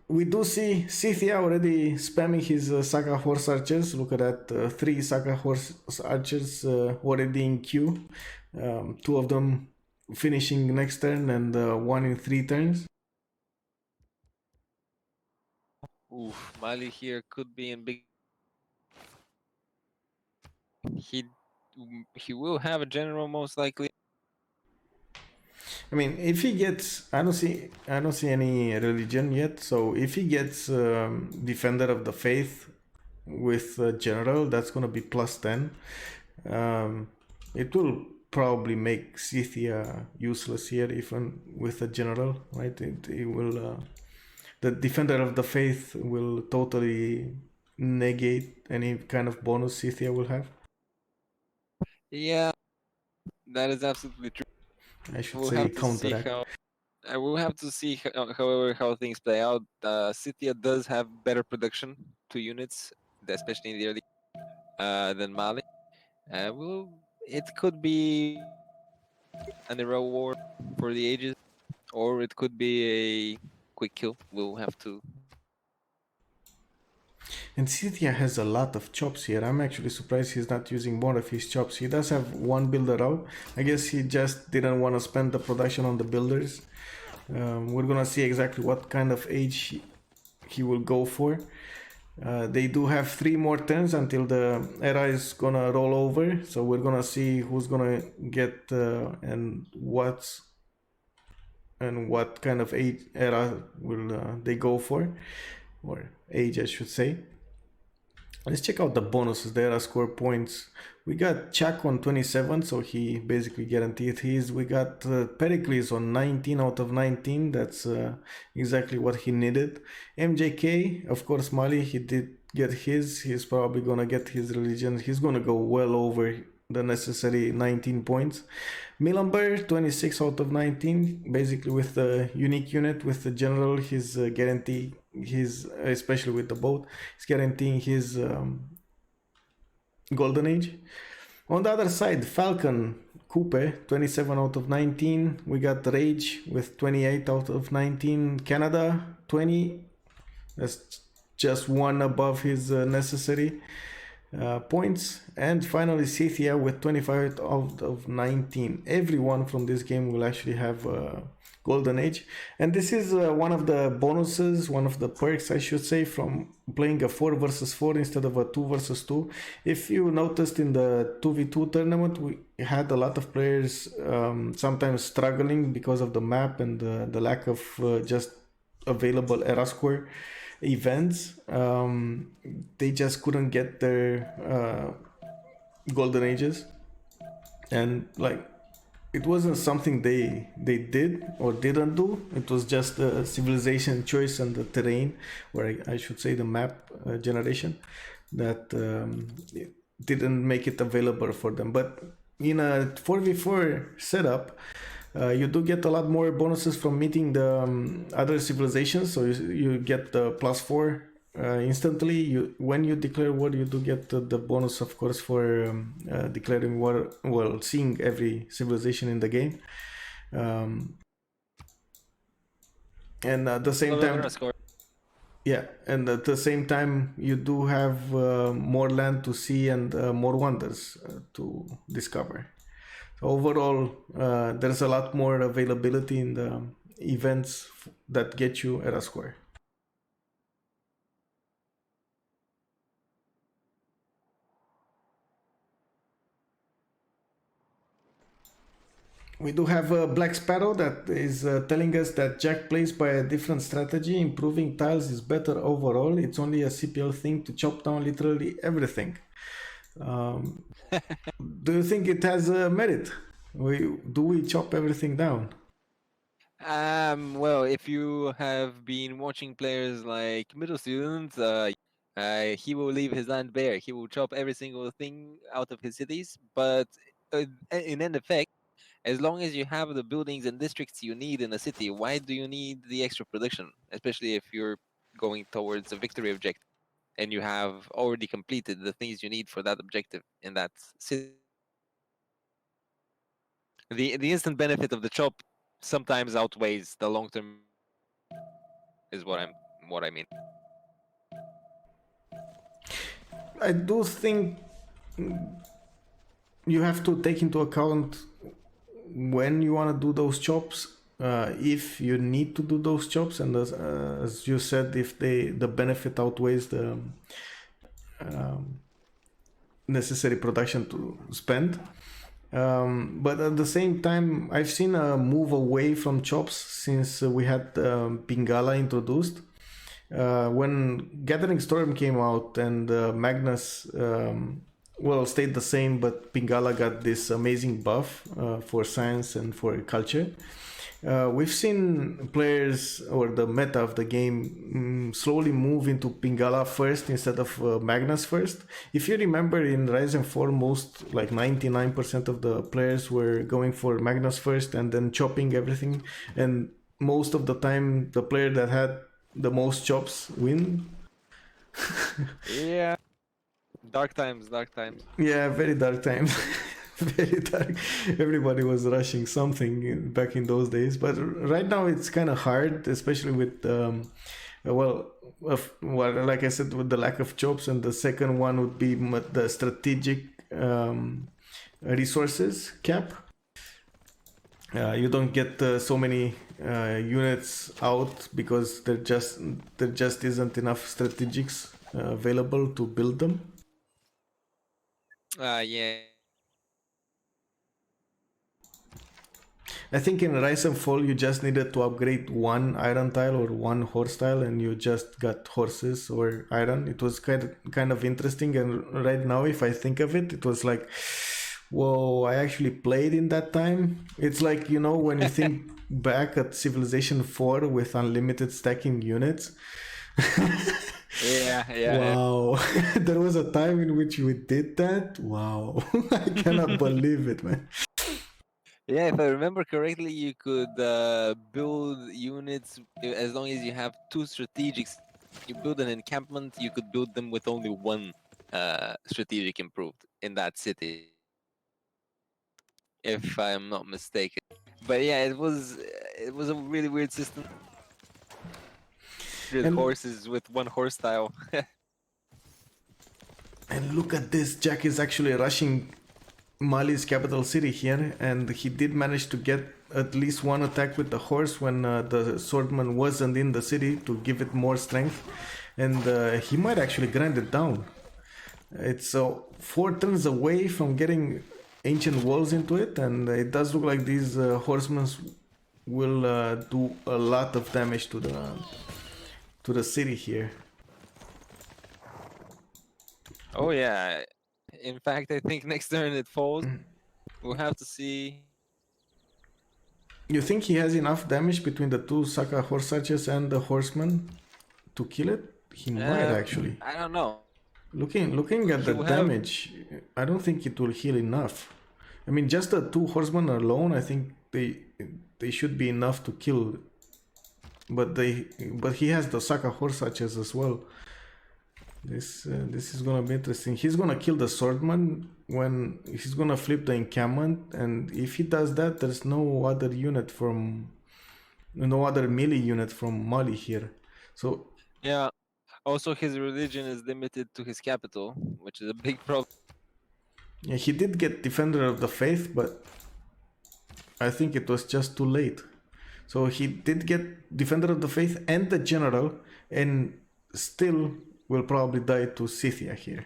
We do see Scythia already spamming his Saga Horse Archers. Look at that, 3 Saga Horse Archers already in queue. 2 of them finishing next turn and 1 in 3 turns. Oof, Mali here could be in big. He will have a general most likely. I mean, if he gets, I don't see any religion yet. So if he gets Defender of the Faith with General, that's gonna be +10. It will probably make Scythia useless here, even with a General, right? It will. The Defender of the Faith will totally negate any kind of bonus Scythia will have. Yeah, that is absolutely true. I should We'll say have to see counteract. how. I will have to see, however, how things play out. Scythia does have better production to units, especially in the early, than Mali. It could be an hero war for the ages, or it could be a quick kill. We'll have to. And Scythia has a lot of chops here. I'm actually surprised he's not using more of his chops. He does have one builder out. I guess he just didn't want to spend the production on the builders. We're gonna see exactly what kind of age he will go for. They do have 3 more turns until the era is gonna roll over, so we're gonna see who's gonna get and what kind of age era will they go for, or age I should say. Let's check out the bonuses. There are score points. We got Chak on 27, so he basically guaranteed his. We got Pericles on 19 out of 19. That's exactly what he needed. MJK, of course, Mali, he did get his. He's probably gonna get his religion. He's gonna go well over the necessary 19 points. Milamber, 26 out of 19, basically with the unique unit, with the general, he's guaranteeing his, especially with the boat, he's guaranteeing his golden age. On the other side, Falcon, Coupe, 27 out of 19. We got Rage with 28 out of 19. Canada, 20. That's just one above his necessary points. And finally Scythia with 25 out of 19. Everyone from this game will actually have golden age, and this is one of the bonuses, one of the perks I should say, from playing a 4 versus 4 instead of a 2 versus 2. If you noticed in the 2v2 tournament, we had a lot of players sometimes struggling because of the map and the lack of just available era square events. They just couldn't get their golden ages, and like, it wasn't something they did or didn't do. It was just the civilization choice and the terrain, or I should say the map generation, that didn't make it available for them. But in a 4v4 setup, you do get a lot more bonuses from meeting the other civilizations. So you get the +4 instantly. When you declare war, you do get the bonus, of course, for declaring war, well, seeing every civilization in the game. And at the same time, yeah, and at the same time, you do have more land to see and more wonders to discover. So overall, there's a lot more availability in the events that get you at a square. We do have a Black Sparrow that is telling us that Jack plays by a different strategy. Improving tiles is better overall. It's only a CPL thing to chop down literally everything. Do you think it has merit? Do we chop everything down? Well, if you have been watching players like middle students, he will leave his land bare. He will chop every single thing out of his cities. But in end effect, As long as you have the buildings and districts you need in a city, why do you need the extra production? Especially if you're going towards a victory objective and you have already completed the things you need for that objective in that city. The instant benefit of the chop sometimes outweighs the long term is what I mean. I do think you have to take into account when you want to do those chops, if you need to do those chops, and as you said, if the benefit outweighs the necessary production to spend. But at the same time, I've seen a move away from chops since we had Pingala introduced. When Gathering Storm came out and Magnus stayed the same, but Pingala got this amazing buff for science and for culture. We've seen players or the meta of the game slowly move into Pingala first instead of Magnus first. If you remember in Rise and Fall, most like 99% of the players were going for Magnus first and then chopping everything. And most of the time, the player that had the most chops win. Yeah. Dark times. Yeah, very dark times. Very dark. Everybody was rushing something back in those days, but right now it's kind of hard, especially with like I said, with the lack of chops, and the second one would be the strategic resources cap. You don't get so many units out because there just isn't enough strategics available to build them. Yeah. I think in Rise and Fall you just needed to upgrade one iron tile or one horse tile, and you just got horses or iron. It was kind of interesting, and right now if I think of it, it was like, whoa, I actually played in that time. It's like, when you think back at Civilization 4 with unlimited stacking units. Yeah. Wow. There was a time in which we did that. Wow. I cannot believe it, man. Yeah, if I remember correctly, you could build units as long as you have two strategics. You build an encampment, you could build them with only one strategic improved in that city, if I'm not mistaken. But yeah, it was a really weird system. And- Horses with one horse style. And look at this, Jack is actually rushing Mali's capital city here, and he did manage to get at least one attack with the horse when the swordman wasn't in the city to give it more strength, and he might actually grind it down. It's 4 turns away from getting ancient walls into it, and it does look like these horsemen will do a lot of damage to the city here. Oh yeah. In fact, I think next turn it falls. We'll have to see. You think he has enough damage between the two Saka horse archers and the horseman to kill it? He might actually. I don't know. Looking at the damage, I don't think it will heal enough. I mean, just the 2 horsemen alone, I think they should be enough to kill. But he has the Saka horse archers as well. This is gonna be interesting. He's gonna kill the swordman when he's gonna flip the encampment, and if he does that, there's no other melee unit from Mali here. So yeah. Also, his religion is limited to his capital, which is a big problem. yeah, he did get Defender of the Faith, but I think it was just too late. So he did get Defender of the Faith and the General, and still will probably die to Scythia here.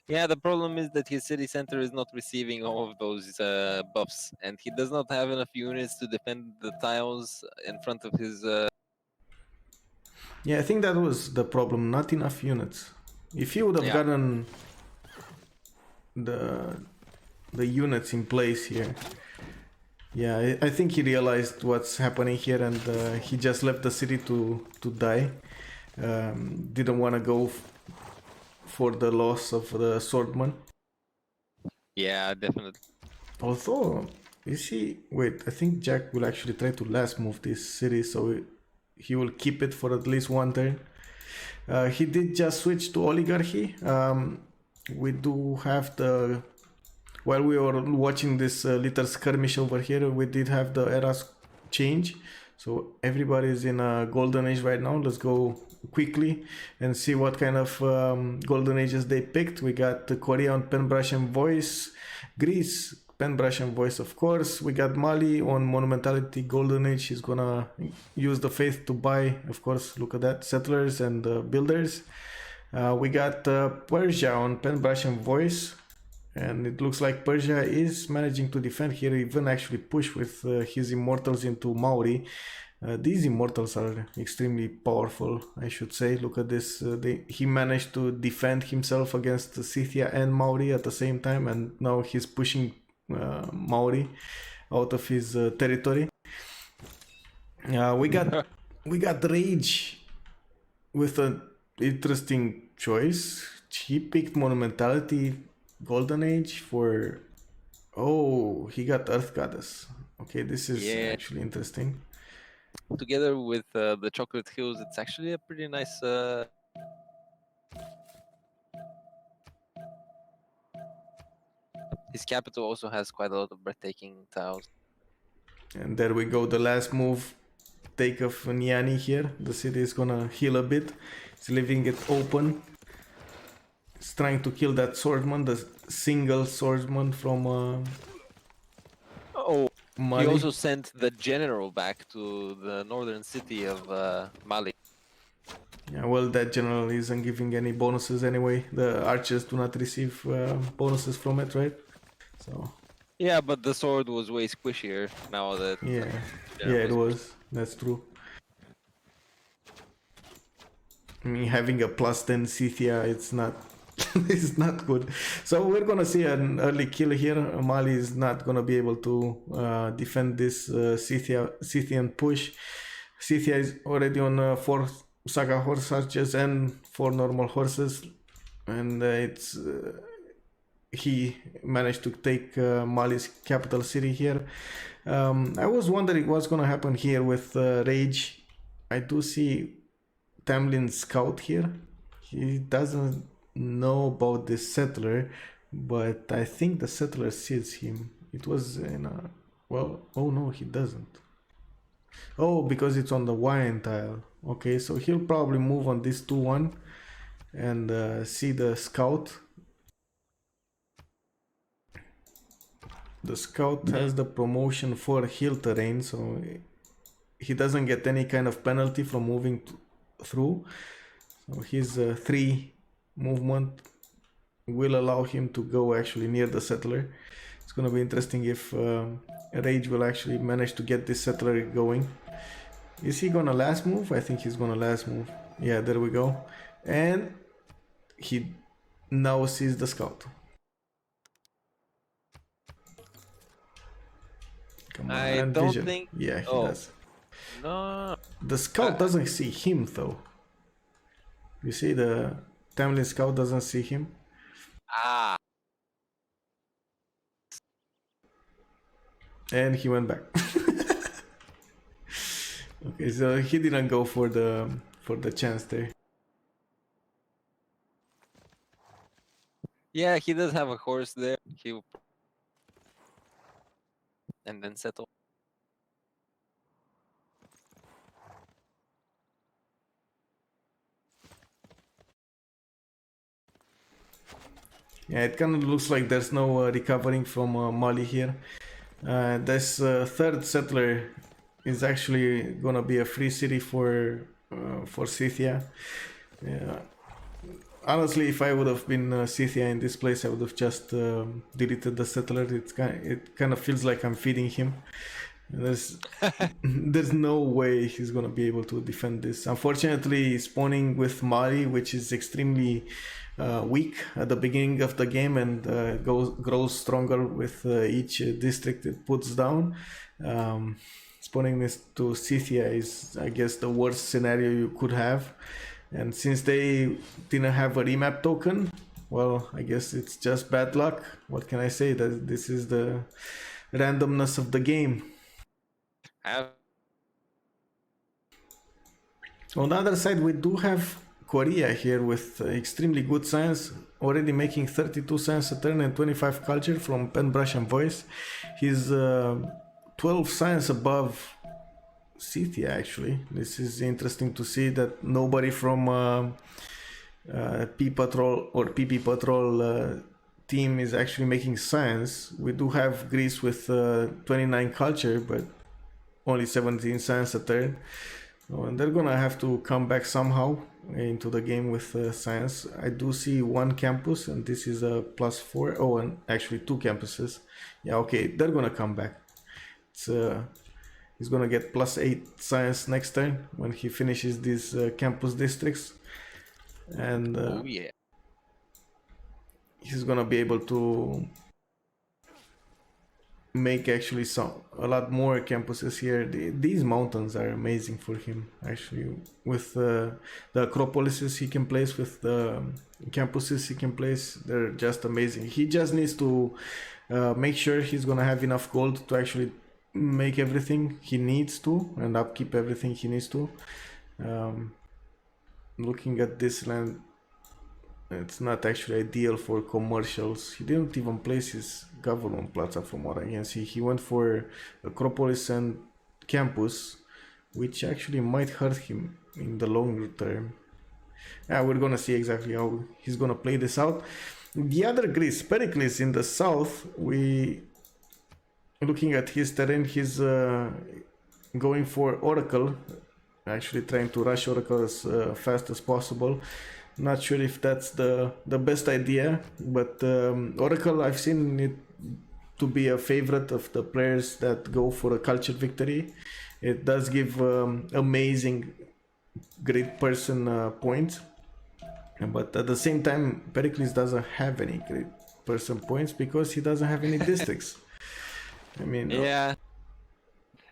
Yeah, the problem is that his city center is not receiving all of those buffs, and he does not have enough units to defend the tiles in front of his. Yeah, I think that was the problem. Not enough units. If he would have gotten the units in place here, yeah, I think he realized what's happening here, and he just left the city to die. Didn't want to go for the loss of the swordman. Yeah, definitely. Although You see, wait, I think Jack will actually try to last move this city, so he will keep it for at least one turn. He did just switch to oligarchy. We do have the... While we were watching this little skirmish over here, we did have the eras change. So everybody is in a golden age right now. Let's go quickly and see what kind of golden ages they picked. We got the Korea on Penbrush and Voice, Greece, Penbrush and Voice, of course. We got Mali on Monumentality Golden Age. He's gonna use the faith to buy, of course, look at that, settlers and builders. We got Persia on Penbrush and Voice. And it looks like Persia is managing to defend here, even actually push with his immortals into Maori. These immortals are extremely powerful, I should say. Look at this. He managed to defend himself against Scythia and Maori at the same time, and now he's pushing Maori out of his territory. We got Rage with an interesting choice. He picked Monumentality Golden Age for... Oh, he got Earth Goddess. Okay, this is actually interesting. Together with the Chocolate Hills, it's actually a pretty nice... His capital also has quite a lot of breathtaking tiles. And there we go, the last move. Take of Niani here. The city is gonna heal a bit. It's leaving it open. It's trying to kill that swordsman, the single swordsman from Mali. He also sent the general back to the northern city of Mali. Yeah, well, that general isn't giving any bonuses anyway. The archers do not receive bonuses from it, right? So. Yeah, but the sword was way squishier now that... Yeah, it was. That's true. I mean, having a plus 10 Scythia, it's not... it's not good. So we're gonna see an early kill here. Mali is not gonna be able to defend this Scythian push. Scythia is already on 4 Saga horse archers and 4 normal horses, and he managed to take Mali's capital city here. I was wondering what's gonna happen here with Rage. I do see Tamlin's scout here. He doesn't know about this settler, but I think the settler sees him. It was in a... Well, oh no, he doesn't. Oh, because it's on the wine tile. Okay, so he'll probably move on this 2-1 and see the scout. The scout has the promotion for hill terrain, so he doesn't get any kind of penalty from moving through. So his 3 movement will allow him to go actually near the settler. It's gonna be interesting if Rage will actually manage to get this settler going. Is he gonna last move? I think he's gonna last move. Yeah, there we go. And he now sees the scout. Come on, I don't vision. think... Yeah, he does. No. The scout doesn't see him though. You see, the Tamlin scout doesn't see him. Ah. And he went back. Okay, so he didn't go for the chance there. Yeah, he does have a horse there. He will... And then settle. Yeah, it kind of looks like there's no recovering from Mali here. This third settler is actually gonna be a free city for Scythia. Yeah. Honestly, if I would have been Scythia in this place, I would have just deleted the settler. It kind of feels like I'm feeding him. There's no way he's gonna be able to defend this. Unfortunately, spawning with Mali, which is extremely weak at the beginning of the game and grows stronger with each district it puts down. Spawning this to Scythia is, I guess, the worst scenario you could have. And since they didn't have a remap token, well, I guess it's just bad luck. What can I say? That this is the randomness of the game. Have On the other side, we do have Korea here with extremely good science, already making 32 science a turn and 25 culture from pen, brush, and voice. He's 12 science above City actually. This is interesting to see that nobody from P Patrol or PP Patrol team is actually making science. We do have Greece with 29 culture, but only 17 science a turn. And they're gonna have to come back somehow into the game with science. I do see one campus, and this is a +4. Oh, and actually two campuses. Yeah, okay, they're gonna come back. It's he's gonna get +8 science next turn when he finishes these campus districts, and oh yeah. he's gonna be able to make actually a lot more campuses here. These mountains are amazing for him actually. With the acropolises he can place, with the campuses he can place, they're just amazing. He just needs to make sure he's gonna have enough gold to actually make everything he needs to and upkeep everything he needs to. Looking at this land, it's not actually ideal for commercials. He didn't even place his government plaza from what I can see. He went for Acropolis and Campus, which actually might hurt him in the longer term. Yeah, we're gonna see exactly how he's gonna play this out. The other Greece, Pericles in the south, looking at his terrain, he's going for Oracle, actually trying to rush Oracle as fast as possible. Not sure if that's the best idea, but Oracle, I've seen it to be a favorite of the players that go for a culture victory. It does give amazing great person points, but at the same time, Pericles doesn't have any great person points because he doesn't have any districts. I mean, Yeah.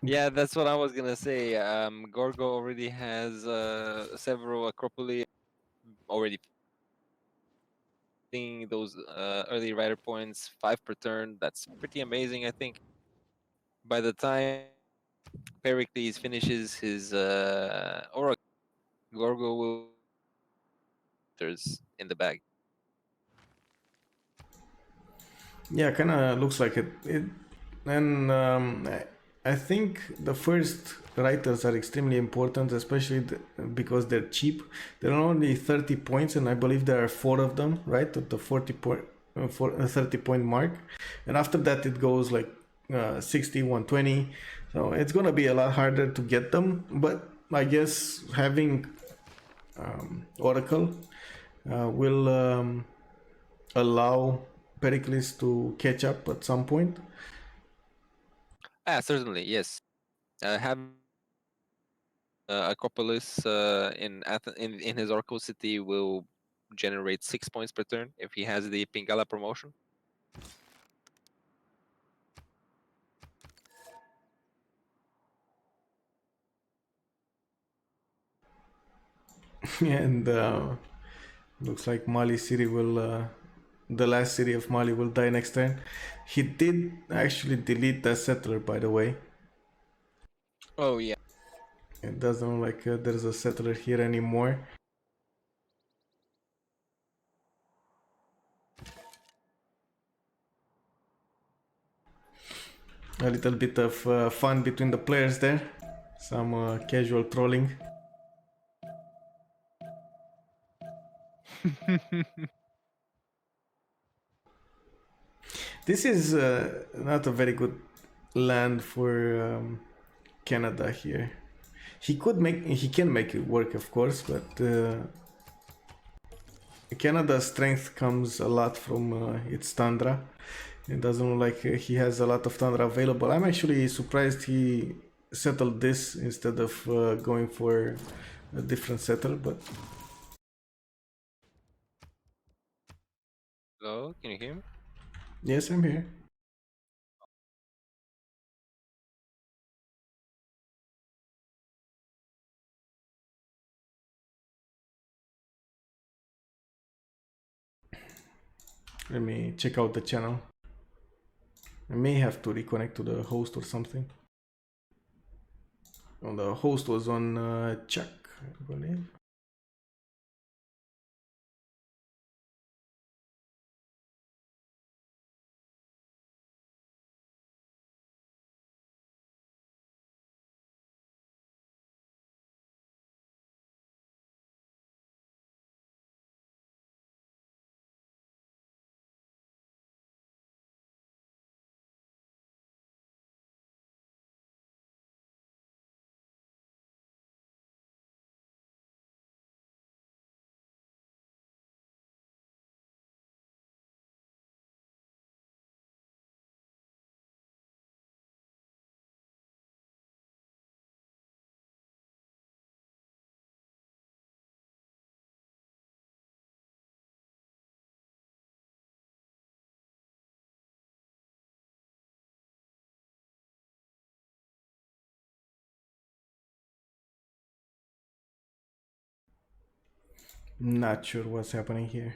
Yeah, that's what I was gonna say. Gorgo already has several Acropolis already seeing those early rider points, 5 per turn. That's pretty amazing, I think. By the time Pericles finishes his Oracle, Gorgo will in the bag. yeah, kind of looks like it. And I think the first writers are extremely important, especially because they're cheap. They're only 30 points, and I believe there are 4 of them, right, at the 30 point mark. And after that, it goes like 60, 120. So it's gonna be a lot harder to get them. But I guess having Oracle will allow Pericles to catch up at some point. Ah, certainly, yes. Have Acropolis in his Oracle city will generate 6 points per turn if he has the Pingala promotion. And looks like Mali city will the last city of Mali will die next turn. He did actually delete that settler, by the way. Oh yeah. It doesn't look like there's a settler here anymore. A little bit of fun between the players there. Some casual trolling. This is not a very good land for Canada here. He can make it work, of course, but Canada's strength comes a lot from its tundra. It doesn't look like he has a lot of tundra available. I'm actually surprised he settled this instead of going for a different settler, but Hello, can you hear me? yes, I'm here. Let me check out the channel. I may have to reconnect to the host or something. Oh, the host was on Czech, I believe. Not sure what's happening here.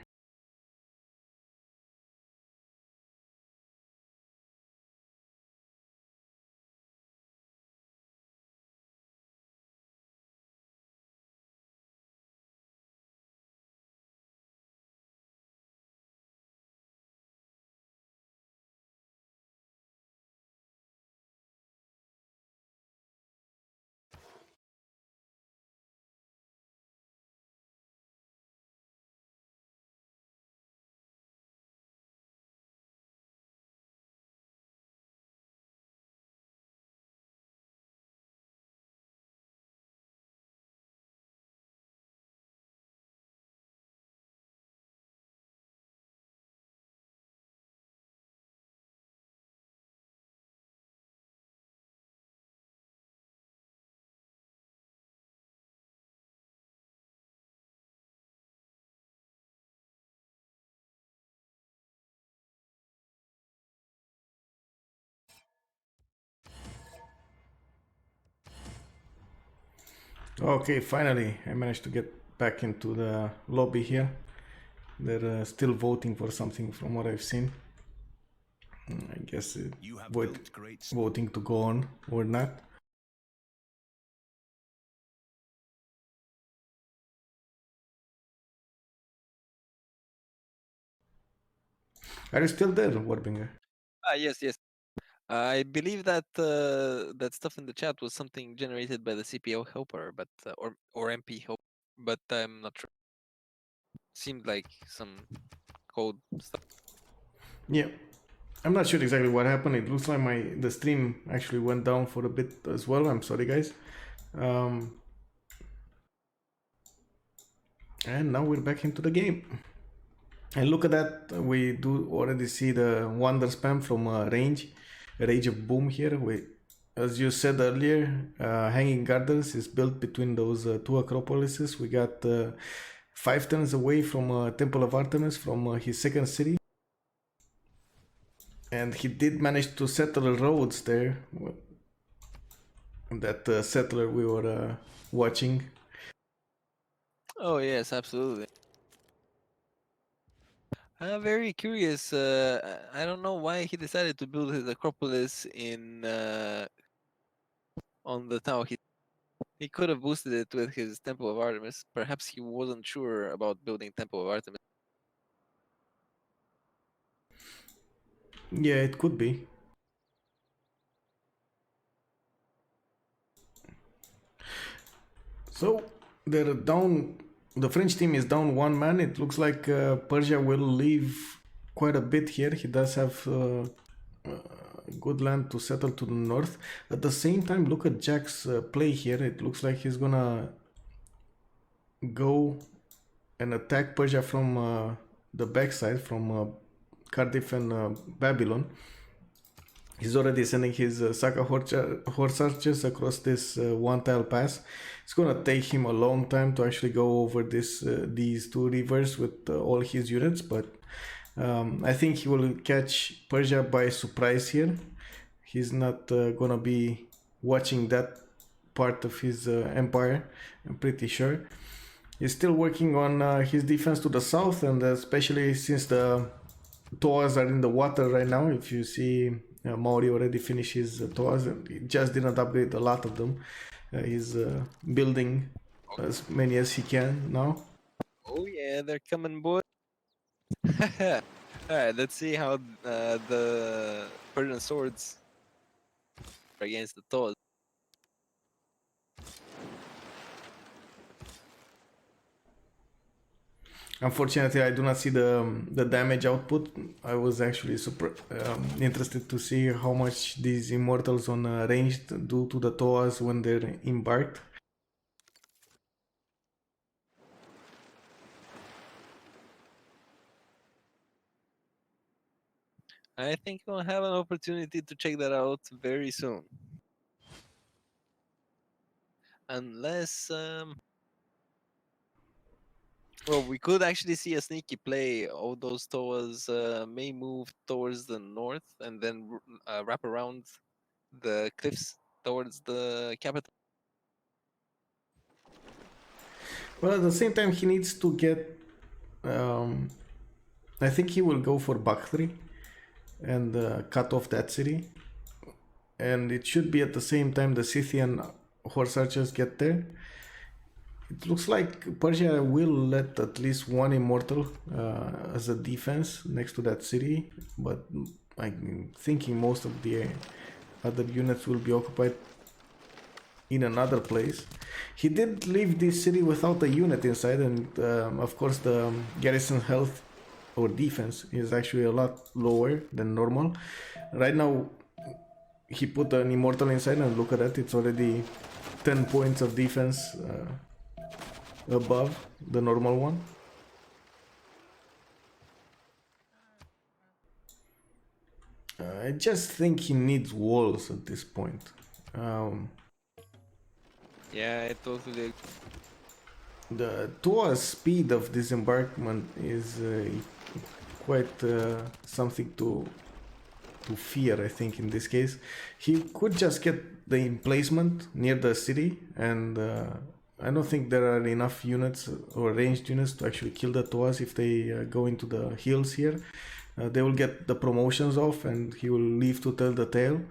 Okay, finally, I managed to get back into the lobby here. They're still voting for something from what I've seen. I guess voting to go on or not. Are you still there, Warbinger? Yes, yes. I believe that that stuff in the chat was something generated by the CPO helper, but or MP helper, but I'm not sure. Seemed like some code stuff. Yeah, I'm not sure exactly what happened. It looks like the stream actually went down for a bit as well. I'm sorry, guys. And now we're back into the game. And look at that, we do already see the wonder spam from Rage of Boom here. As you said earlier, Hanging Gardens is built between those two Acropolises. We got 5 turns away from Temple of Artemis from his second city. And he did manage to settle roads there. That settler we were watching. Oh yes, absolutely. I'm very curious. I don't know why he decided to build his Acropolis in on the tower. He could have boosted it with his Temple of Artemis. Perhaps he wasn't sure about building Temple of Artemis. Yeah, it could be. So they're down. The French team is down 1 man. It looks like Persia will leave quite a bit here. He does have good land to settle to the north. At the same time, look at Jack's play here. It looks like he's gonna go and attack Persia from the backside, from Cardiff and Babylon. He's already sending his Saka horse archers across this one-tile pass. It's gonna take him a long time to actually go over these two rivers with all his units, but I think he will catch Persia by surprise here. He's not gonna be watching that part of his empire, I'm pretty sure. He's still working on his defense to the south, and especially since the Toas are in the water right now. If you see Maori already finished his tours, and he just didn't upgrade a lot of them. He's building as many as he can now. Oh yeah, they're coming, boy. All right, let's see how the Persian swords are against the Toz. Unfortunately, I do not see the damage output. I was actually super interested to see how much these immortals on ranged do to the Toas when they're embarked. I think we'll have an opportunity to check that out very soon. Unless, well, we could actually see a sneaky play. All those Toas may move towards the north and then wrap around the cliffs towards the capital. Well, at the same time, he needs to get. I think he will go for Bakhtri and cut off that city. And it should be at the same time the Scythian horse archers get there. It looks like Persia will let at least one immortal as a defense next to that city, but I'm thinking most of the other units will be occupied in another place. He did leave this city without a unit inside, and of course the garrison health or defense is actually a lot lower than normal. Right now he put an immortal inside, and look at that, it's already 10 points of defense above the normal one. I just think he needs walls at this point. Yeah, I totally agree. The Tua's speed of disembarkment is quite something to fear, I think, in this case. He could just get the emplacement near the city, and I don't think there are enough units or ranged units to actually kill the Tuas if they go into the hills here. They will get the promotions off, and he will leave to tell the tale.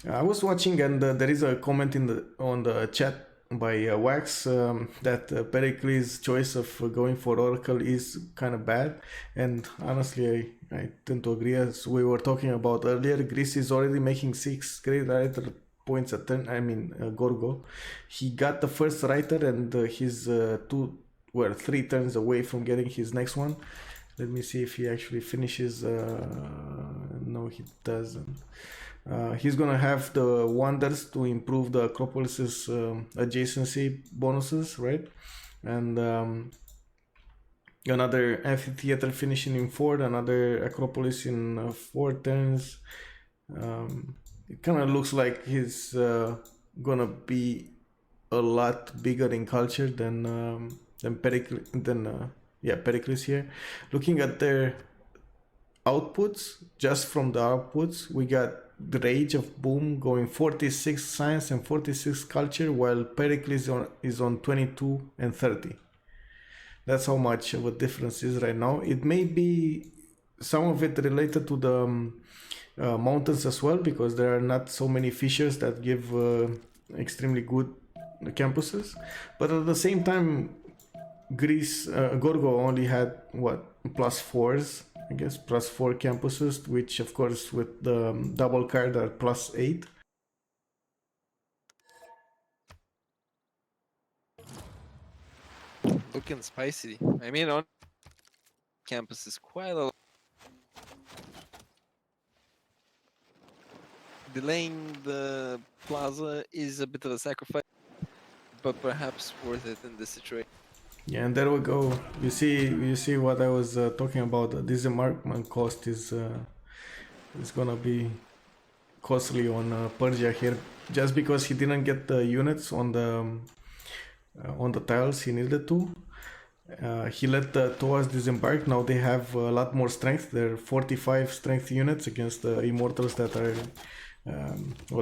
I was watching, and there is a comment on the chat by Wax that Pericles' choice of going for Oracle is kind of bad, and honestly I tend to agree. As we were talking about earlier, Greece is already making 6 great writer points a turn. I mean Gorgo, he got the first writer, and he's 3 turns away from getting his next one. Let me see if he actually finishes. No, he doesn't. He's gonna have the wonders to improve the Acropolis's adjacency bonuses, right? And another amphitheater finishing in 4, another Acropolis in 4 turns. It kind of looks like he's gonna be a lot bigger in culture than Pericles here. Looking at their outputs, just from the outputs, we got the Rage of Boom going 46 science and 46 culture, while Pericles is on 22 and 30. That's how much of a difference is right now. It may be some of it related to the mountains as well, because there are not so many fissures that give extremely good campuses. But at the same time, Greece, Gorgo only had +4s, I guess, +4 campuses, which of course with the double card are +8. Looking spicy. I mean, on campus is quite a lot. Delaying the plaza is a bit of a sacrifice, but perhaps worth it in this situation. Yeah, and there we go. You see what I was talking about. The disembarkment cost is gonna be costly on Persia here, just because he didn't get the units on the tiles he needed to. He let the Toas disembark. Now they have a lot more strength. They're 45 strength units against the immortals that are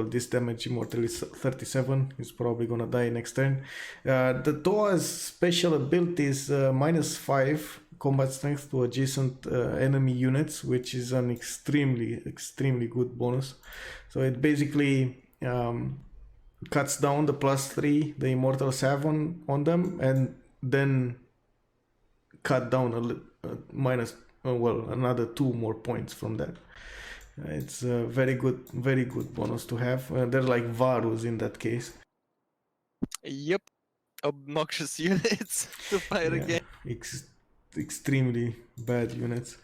this damage immortal is 37. He's probably gonna die next turn. The Toa's special ability is -5 combat strength to adjacent enemy units, which is an extremely good bonus. So it basically cuts down the +3 the immortals have on them, and then cut down minus another 2 more points from that. It's a very good bonus to have. They're like Varus in that case. Yep, obnoxious units to fight again. Extremely bad units.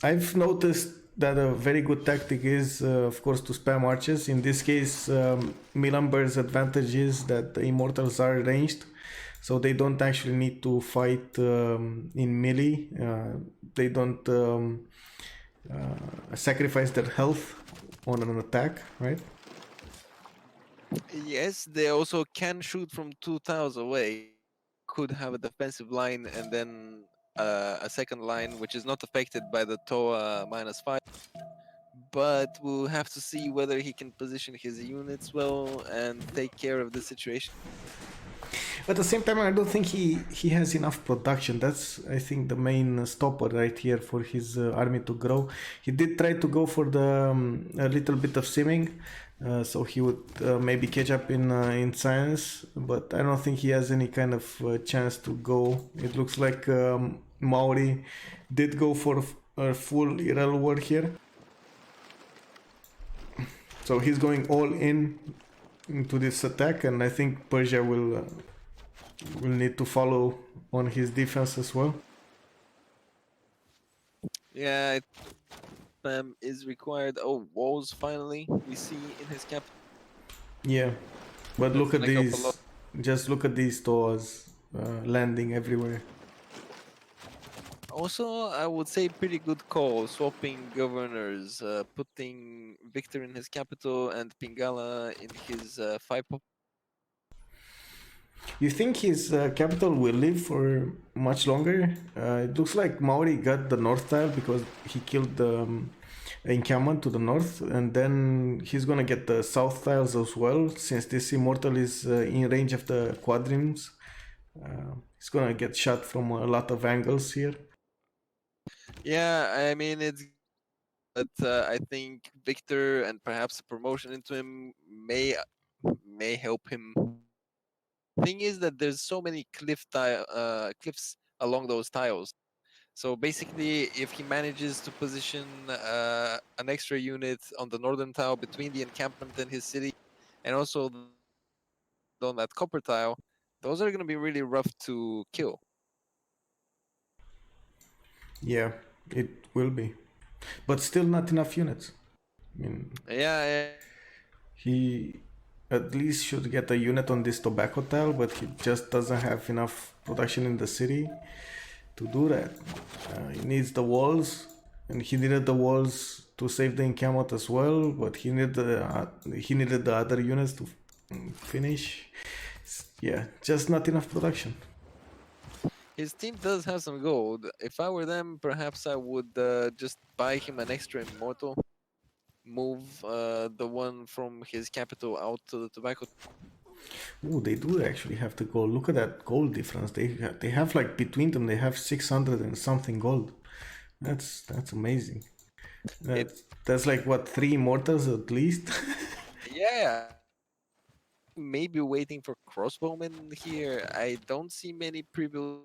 I've noticed that a very good tactic is, of course, to spam archers. In this case, Milamber's advantage is that the immortals are ranged, so they don't actually need to fight in melee. They don't sacrifice their health on an attack, right? Yes, they also can shoot from 2 tiles away. Could have a defensive line and then a second line, which is not affected by the TOA -5. But we'll have to see whether he can position his units well and take care of the situation. But at the same time, I don't think he has enough production. That's, I think, the main stopper right here for his army to grow. He did try to go for the a little bit of simming, so he would maybe catch up in science, but I don't think he has any kind of chance to go. It looks like Maori did go for a full IRL war here. So he's going all in into this attack, and I think Persia will need to follow on his defense as well. Yeah, spam is required. Oh, walls finally we see in his cap. Yeah, but look at Like these. Just look at these stores landing everywhere. Also, I would say pretty good call swapping governors, putting Victor in his capital and Pingala in his 5 pop. You think his capital will live for much longer? It looks like Maori got the north tile because he killed the encampment to the north, and then he's gonna get the south tiles as well, since this immortal is in range of the quadrants. He's gonna get shot from a lot of angles here. Yeah, I mean it's, but I think Victor and perhaps a promotion into him may help him. Thing is that there's so many cliffs along those tiles. So basically, if he manages to position an extra unit on the northern tile between the encampment and his city, and also on that copper tile, those are going to be really rough to kill. Yeah, it will be, but still not enough units. I mean, Yeah. he at least should get a unit on this tobacco tile, but he just doesn't have enough production in the city to do that. He needs the walls, and he needed the walls to save the encampment as well, but he needed the other units to finish. Yeah, just not enough production. His team does have some gold. If I were them, perhaps I would just buy him an extra immortal, move the one from his capital out to the tobacco. Oh, they do actually have to go. Look at that gold difference. They have like between them they have 600 and something gold. That's amazing. That's like what, 3 immortals at least. Yeah. Maybe waiting for crossbowmen here. I don't see many pre-build.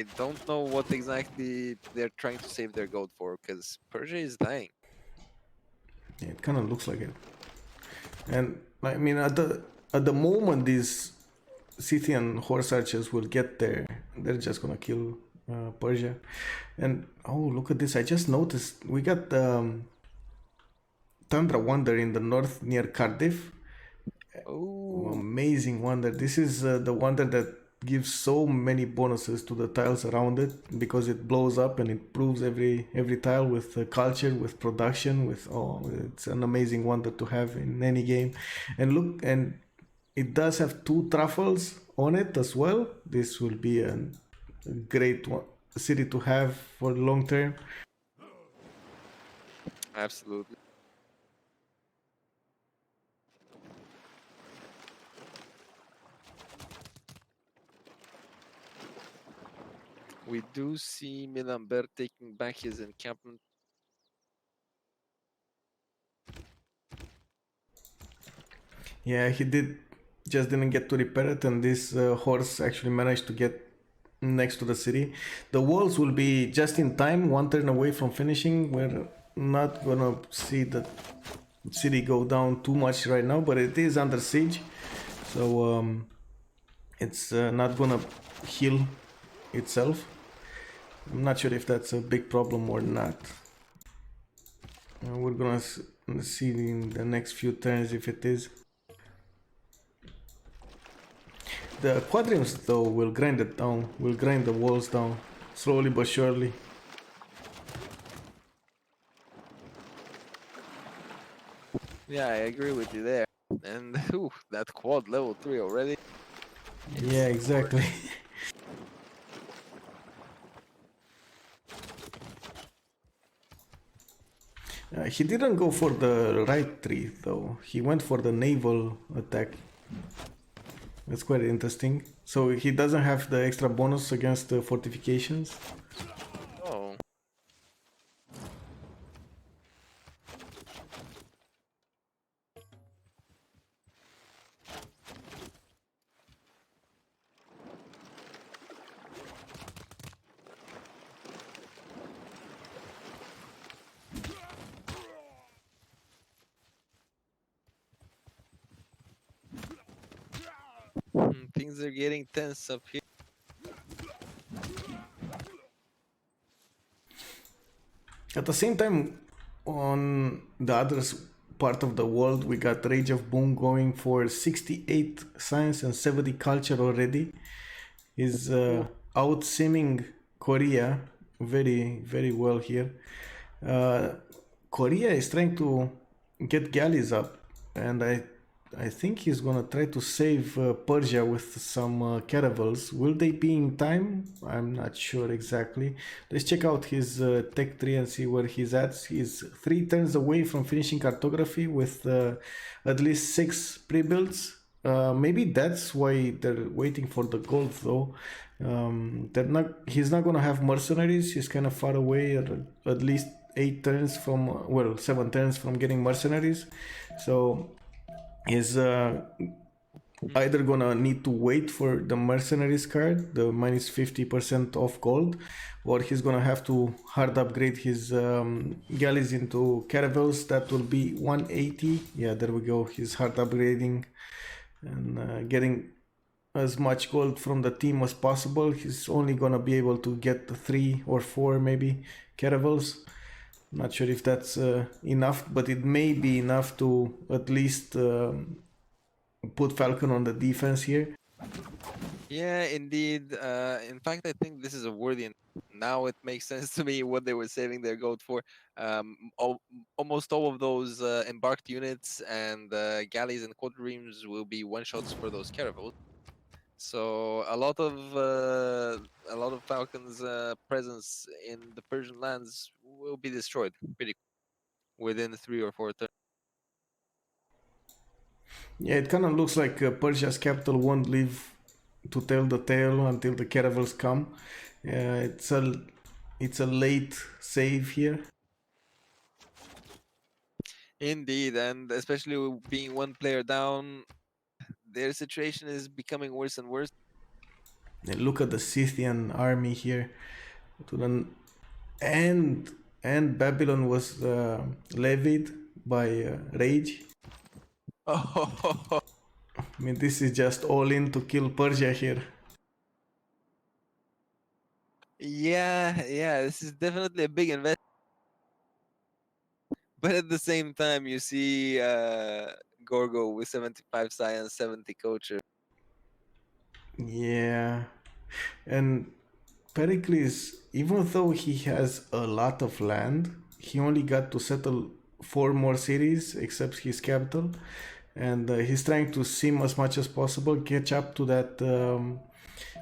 I don't know what exactly they're trying to save their gold for, because Persia is dying. Yeah, it kind of looks like it. And I mean, at the moment these Scythian horse archers will get there, they're just gonna kill Persia. And oh, look at this! I just noticed we got Tundra Wonder in the north near Cardiff. Oh, Amazing wonder! This is the wonder that gives so many bonuses to the tiles around it because it blows up and improves every tile with culture, with production, with it's an amazing wonder to have in any game. And look, and it does have 2 truffles on it as well. This will be a great city to have for long term. absolutely. we do see Milamber taking back his encampment. Yeah, he didn't get to repair it, and this horse actually managed to get next to the city. The walls will be just in time, one turn away from finishing. We're not gonna see the city go down too much right now, but it is under siege, so it's not gonna heal itself. I'm not sure if that's a big problem or not. We're gonna see in the next few turns if it is. The quadrims though will grind it down, will grind the walls down, slowly but surely. Yeah, I agree with you there. And ooh, that quad level 3 already. Yeah, exactly. He didn't go for the right tree though, he went for the naval attack. That's quite interesting. So he doesn't have the extra bonus against the fortifications. Oh. Things are getting tense up here. At the same time, on the other part of the world, we got Rage of Boom going for 68 science and 70 culture already. He's out simming Korea very, very well here. Korea is trying to get galleys up, and I think he's gonna try to save Persia with some caravels. Will they be in time? I'm not sure exactly. Let's check out his tech tree and see where he's at. He's 3 turns away from finishing cartography with at least 6 pre-builds. Maybe that's why they're waiting for the gold though. He's not gonna have mercenaries. He's kind of far away, at least 8 turns from, well, 7 turns from getting mercenaries. So he's either gonna need to wait for the mercenaries card, the minus 50% off gold, or he's gonna have to hard upgrade his galleys into caravels. That will be 180. Yeah, there we go. He's hard upgrading and getting as much gold from the team as possible. He's only gonna be able to get 3 or 4 maybe caravels. Not sure if that's enough, but it may be enough to at least put Falcon on the defense here. Yeah, indeed. In fact, I think this is a worthy. Now it makes sense to me what they were saving their gold for. Almost all of those embarked units and galleys and quadrims will be one shots for those caravels. So a lot of Falcons' presence in the Persian lands will be destroyed pretty within 3 or 4 turns. Yeah, it kind of looks like Persia's capital won't live to tell the tale until the caravels come. It's a late save here. Indeed, and especially with being one player down, their situation is becoming worse and worse. And look at the Scythian army here. To the and Babylon was levied by Rage. Oh, I mean, this is just all in to kill Persia here. yeah, this is definitely a big investment. But at the same time, you see Gorgo with 75 science, 70 culture. Yeah, and Pericles, even though he has a lot of land, he only got to settle 4 more cities except his capital, and he's trying to sim as much as possible, catch up to that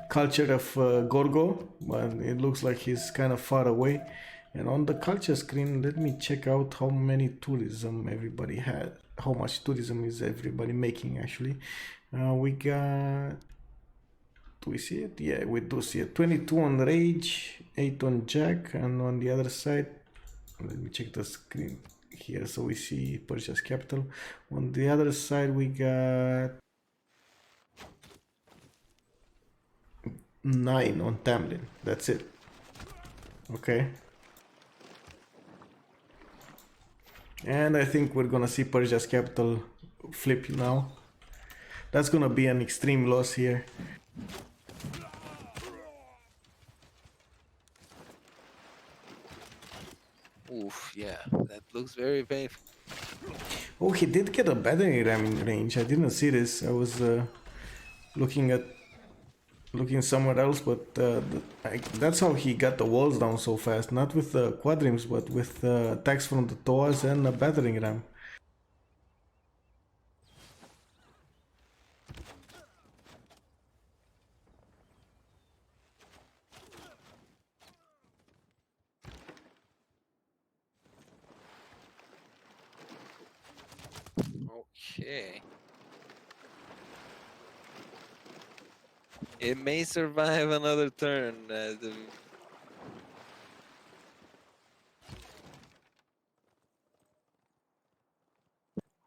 culture of Gorgo, but it looks like he's kind of far away. And on the culture screen, let me check out how many tourism everybody had. How much tourism is everybody making actually? We got Do we see it? Yeah, we do see it. 22 on Rage, 8 on Jack, and on the other side, let me check the screen here so we see Persia's capital. On the other side, we got 9 on Tamlin. That's it. Okay. And I think we're gonna see Persia's capital flip now. That's gonna be an extreme loss here. Oof, yeah, that looks very painful. Oh, he did get a battering ram in range. I didn't see this. I was looking somewhere else, but that's how he got the walls down so fast. Not with the quadrims, but with attacks from the Toas and a battering ram. Okay. It may survive another turn.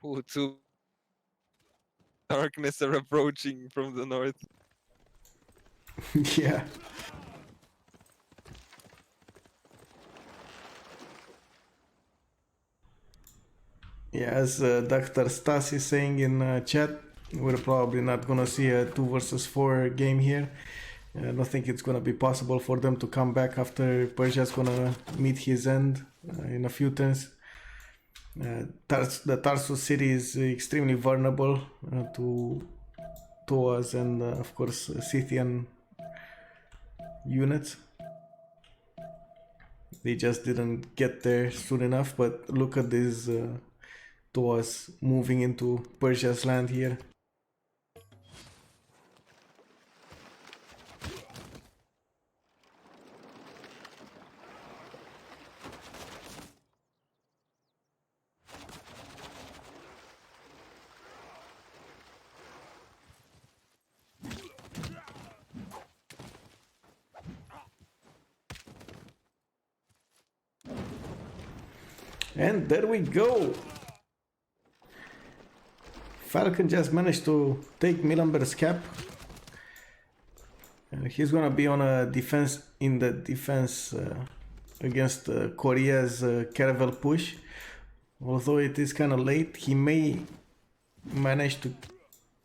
Who two darkness are approaching from the north. Yeah. Yeah, as Dr. Stas is saying in chat, we're probably not gonna see a 2 versus 4 game here. I don't think it's gonna be possible for them to come back after Persia's gonna meet his end in a few turns. The Tarsus city is extremely vulnerable to Toas and of course Scythian units. They just didn't get there soon enough, but look at these Toas moving into Persia's land here. And there we go! Falcon just managed to take Milamber's cap. He's gonna be on a defense against Korea's caravel push. Although it is kind of late, he may manage to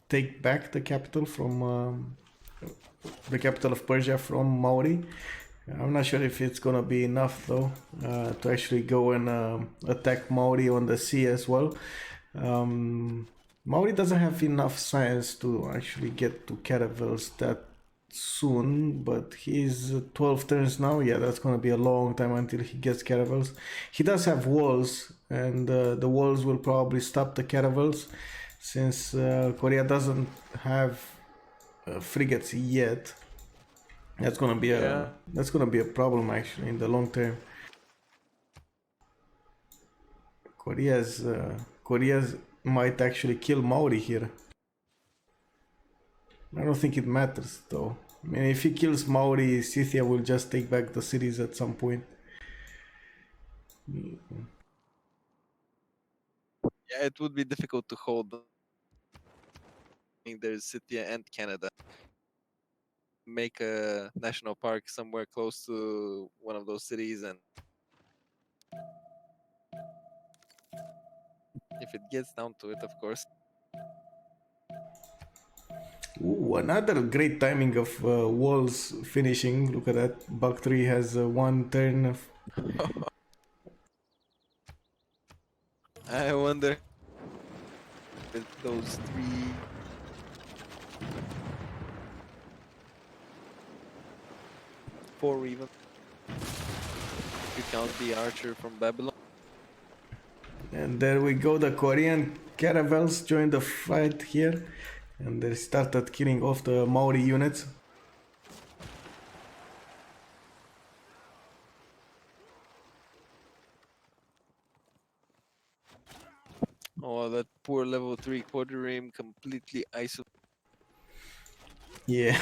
take back the capital from the capital of Persia from Maori. I'm not sure if it's gonna be enough though to actually go and attack Maori on the sea as well. Maori doesn't have enough science to actually get to caravels that soon, but he's 12 turns now. Yeah, that's gonna be a long time until he gets caravels. He does have walls, and the walls will probably stop the caravels since Korea doesn't have frigates yet. That's gonna be a problem actually in the long term. Korea's might actually kill Maori here. I don't think it matters though. I mean, if he kills Maori, Scythia will just take back the cities at some point. Yeah, it would be difficult to hold. There's Scythia and Canada. Make a national park somewhere close to one of those cities, and if it gets down to it, of course. Ooh, another great timing of walls finishing. Look at that. Buck 3 has one turn of... I wonder if those three, 4 even. If you count the archer from Babylon. And there we go, the Korean caravels joined the fight here. And they started killing off the Maori units. Oh, that poor level 3 quadrireme completely isolated. Yeah.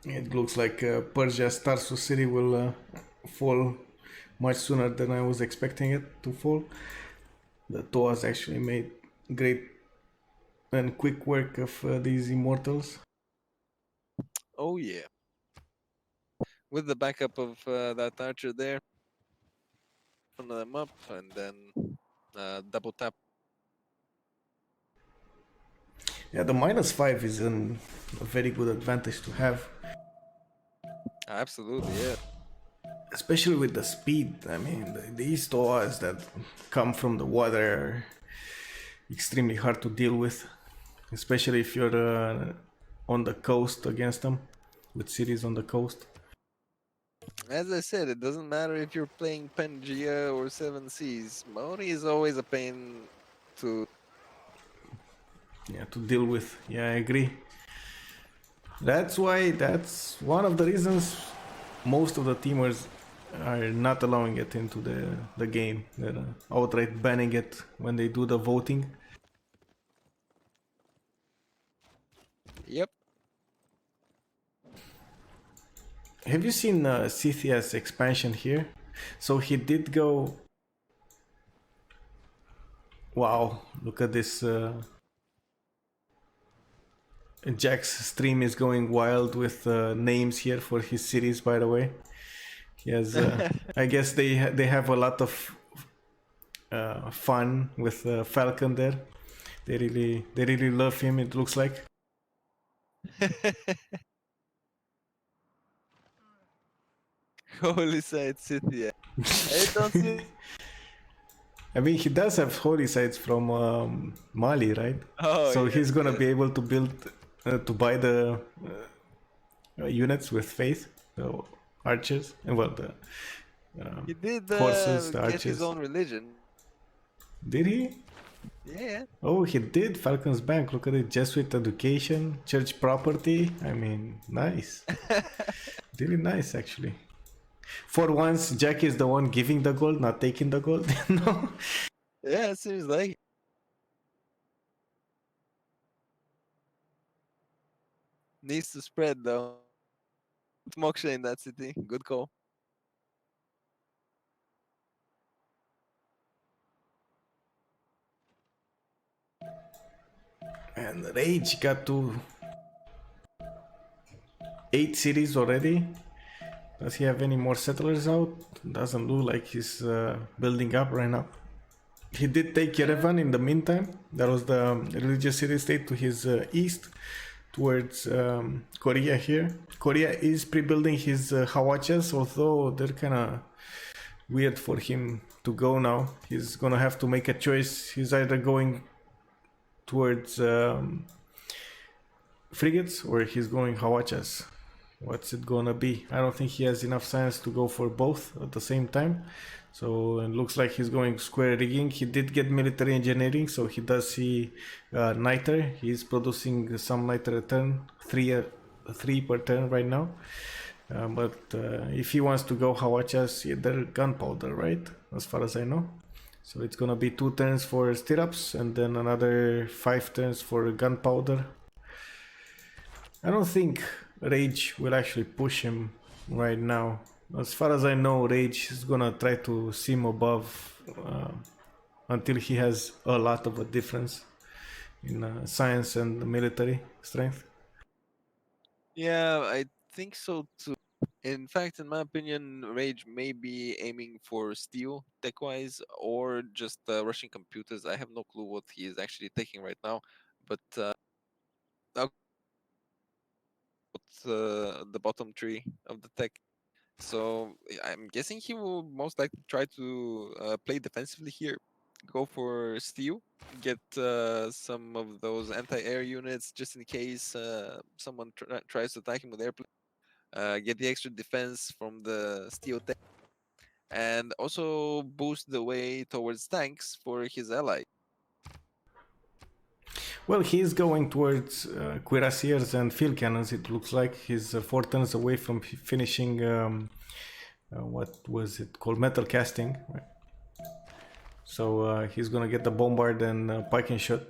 It looks like Persia Tarsus City will fall much sooner than I was expecting it to fall. The Toas actually made great and quick work of these immortals. Oh yeah. With the backup of that archer there, front of them up, and then double tap. Yeah, the -5 is a very good advantage to have, Absolutely, yeah. especially with the speed. I mean, these Toas that come from the water are extremely hard to deal with, especially if you're on the coast against them, with cities on the coast. As I said, it doesn't matter if you're playing Pangea or Seven Seas. Maori is always a pain to. Yeah, to deal with. Yeah, I agree. That's one of the reasons most of the teamers are not allowing it into the game. They're outright banning it when they do the voting. Yep. Have you seen Scythia's expansion here? So he did go. Wow, look at this. Jack's stream is going wild with names here for his series, by the way. He has, I guess they have a lot of fun with Falcon there. They really love him. It looks like. Holy side Scythia. I don't see. I mean, he does have holy sites from Mali, right? Oh, So yes, he's gonna yes. be able to build, to buy the units with faith, the archers, and well, the He did horses, the get his archers. own religion. Did he? Yeah. Oh, he did. Falcon's Bank. Look at it. Jesuit education, church property. I mean, nice. Really nice, actually. For once, Jack is the one giving the gold, not taking the gold. No. Yeah, it seems like. Needs to spread though. Moksha in that city. Good call. And Rage got to 8 cities already. Does he have any more settlers out? Doesn't look like he's building up right now. He did take Yerevan in the meantime. That was the religious city-state to his east, towards Korea here. Korea is pre-building his Hawachas, although they're kind of weird for him to go now. He's gonna have to make a choice. He's either going towards frigates or he's going Hawachas. What's it gonna be? I don't think he has enough science to go for both at the same time. So it looks like he's going square rigging. He did get military engineering, so he does see niter. He's producing some niter a turn, three per turn right now. But if he wants to go Hawachas, yeah, they're gunpowder, right? As far as I know. So it's gonna be 2 turns for stirrups and then another 5 turns for gunpowder. I don't think Rage will actually push him right now. As far as I know, Rage is gonna try to sim above until he has a lot of a difference in science and military strength. Yeah, I think so too. In fact, in my opinion, Rage may be aiming for steel tech-wise or just Russian computers. I have no clue what he is actually taking right now, but the bottom tree of the tech. So I'm guessing he will most likely try to play defensively here, go for steel, get some of those anti-air units just in case someone tries to attack him with airplane. Get the extra defense from the steel tech, and also boost the way towards tanks for his ally. Well, he's going towards cuirassiers and field cannons. It looks like he's 4 turns away from finishing. What was it called? Metal casting. Right? So he's gonna get the bombard and pike and shot.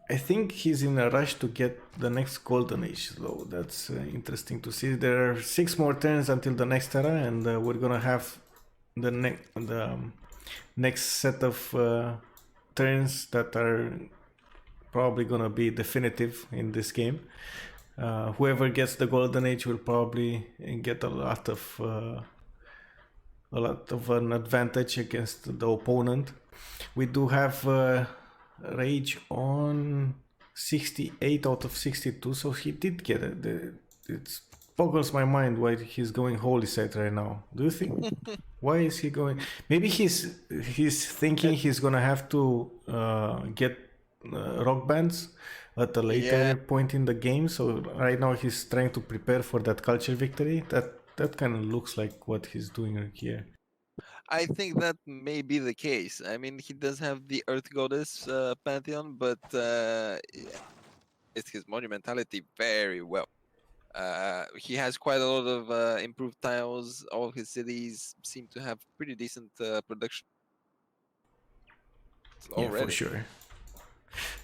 I think he's in a rush to get the next golden age, though. That's interesting to see. There are 6 more turns until the next era, and we're gonna have the next set of turns that are probably gonna be definitive in this game. Whoever gets the golden age will probably get a lot of an advantage against the opponent. We do have rage on 68 out of 62, so he did get it. It boggles my mind why he's going holy site right now. Do you think? Why is he going? Maybe he's thinking he's gonna have to get rock bands at a later point in the game. So right now he's trying to prepare for that culture victory. That kind of looks like what he's doing here. I think that may be the case. I mean, he does have the Earth Goddess pantheon, but it's his monumentality very well. He has quite a lot of improved tiles. All of his cities seem to have pretty decent production already. Yeah, for sure.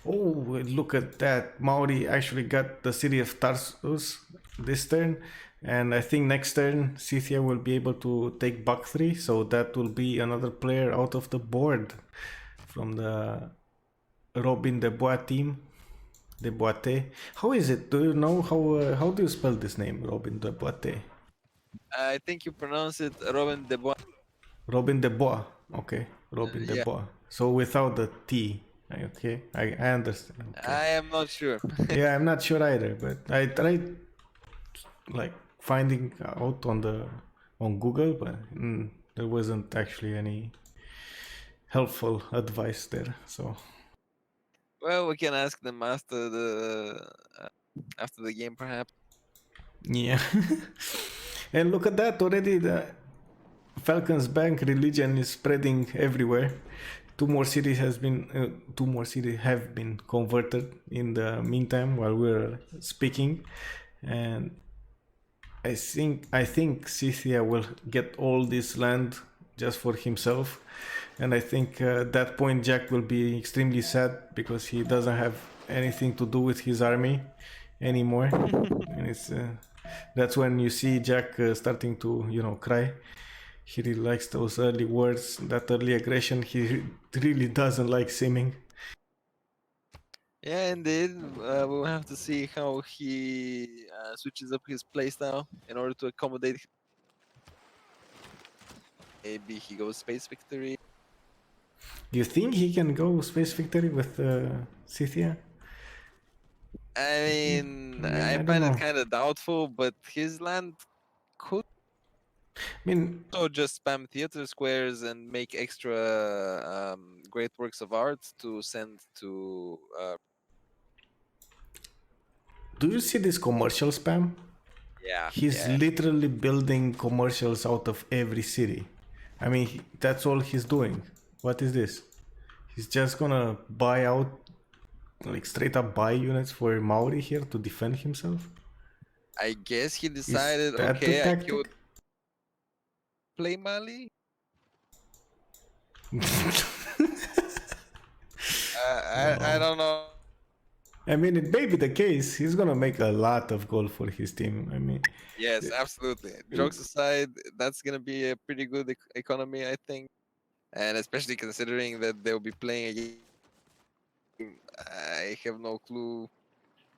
Oh, look at that. Maori actually got the city of Tarsus this turn. And I think next turn, CivFr will be able to take Buck 3. So that will be another player out of the board from the Robin Déboite team. Déboite. How is it? Do you know how do you spell this name, Robin Déboite? I think you pronounce it Robin Déboite. Robin Déboite. Okay, Robin Yeah. Déboite. So without the T. Okay, I understand. Okay. I am not sure. Yeah, I'm not sure either, but I tried like finding out on Google, but there wasn't actually any helpful advice there. So Well, we can ask them after the game, perhaps. yeah. And look at that already. The Falcons Bank religion is spreading everywhere. Two more cities have been converted in the meantime while we're speaking, and I think CivFr will get all this land just for himself, and I think at that point Jack will be extremely sad because he doesn't have anything to do with his army anymore, and it's that's when you see Jack starting to cry. He really likes those early words, that early aggression. He really doesn't like simming. Yeah, indeed. We'll have to see how he switches up his playstyle in order to accommodate. Maybe he goes Space Victory. Do you think he can go Space Victory with CivFr? I mean, I I don't find know. it kind of doubtful, but his land could I mean, also just spam theater squares and make extra great works of art to send to. do you see this commercial spam? Yeah, He's literally building commercials out of every city. I mean, that's all he's doing. What is this? He's just gonna buy out, like straight up buy units for Maori here to defend himself? I guess he decided, that the okay, I tactic? killed play Mali. I don't know. I mean, it may be the case. He's gonna make a lot of gold for his team. I mean, Yes, absolutely. Jokes aside, that's gonna be a pretty good economy, I think, and especially considering that they'll be playing a game. I have no clue.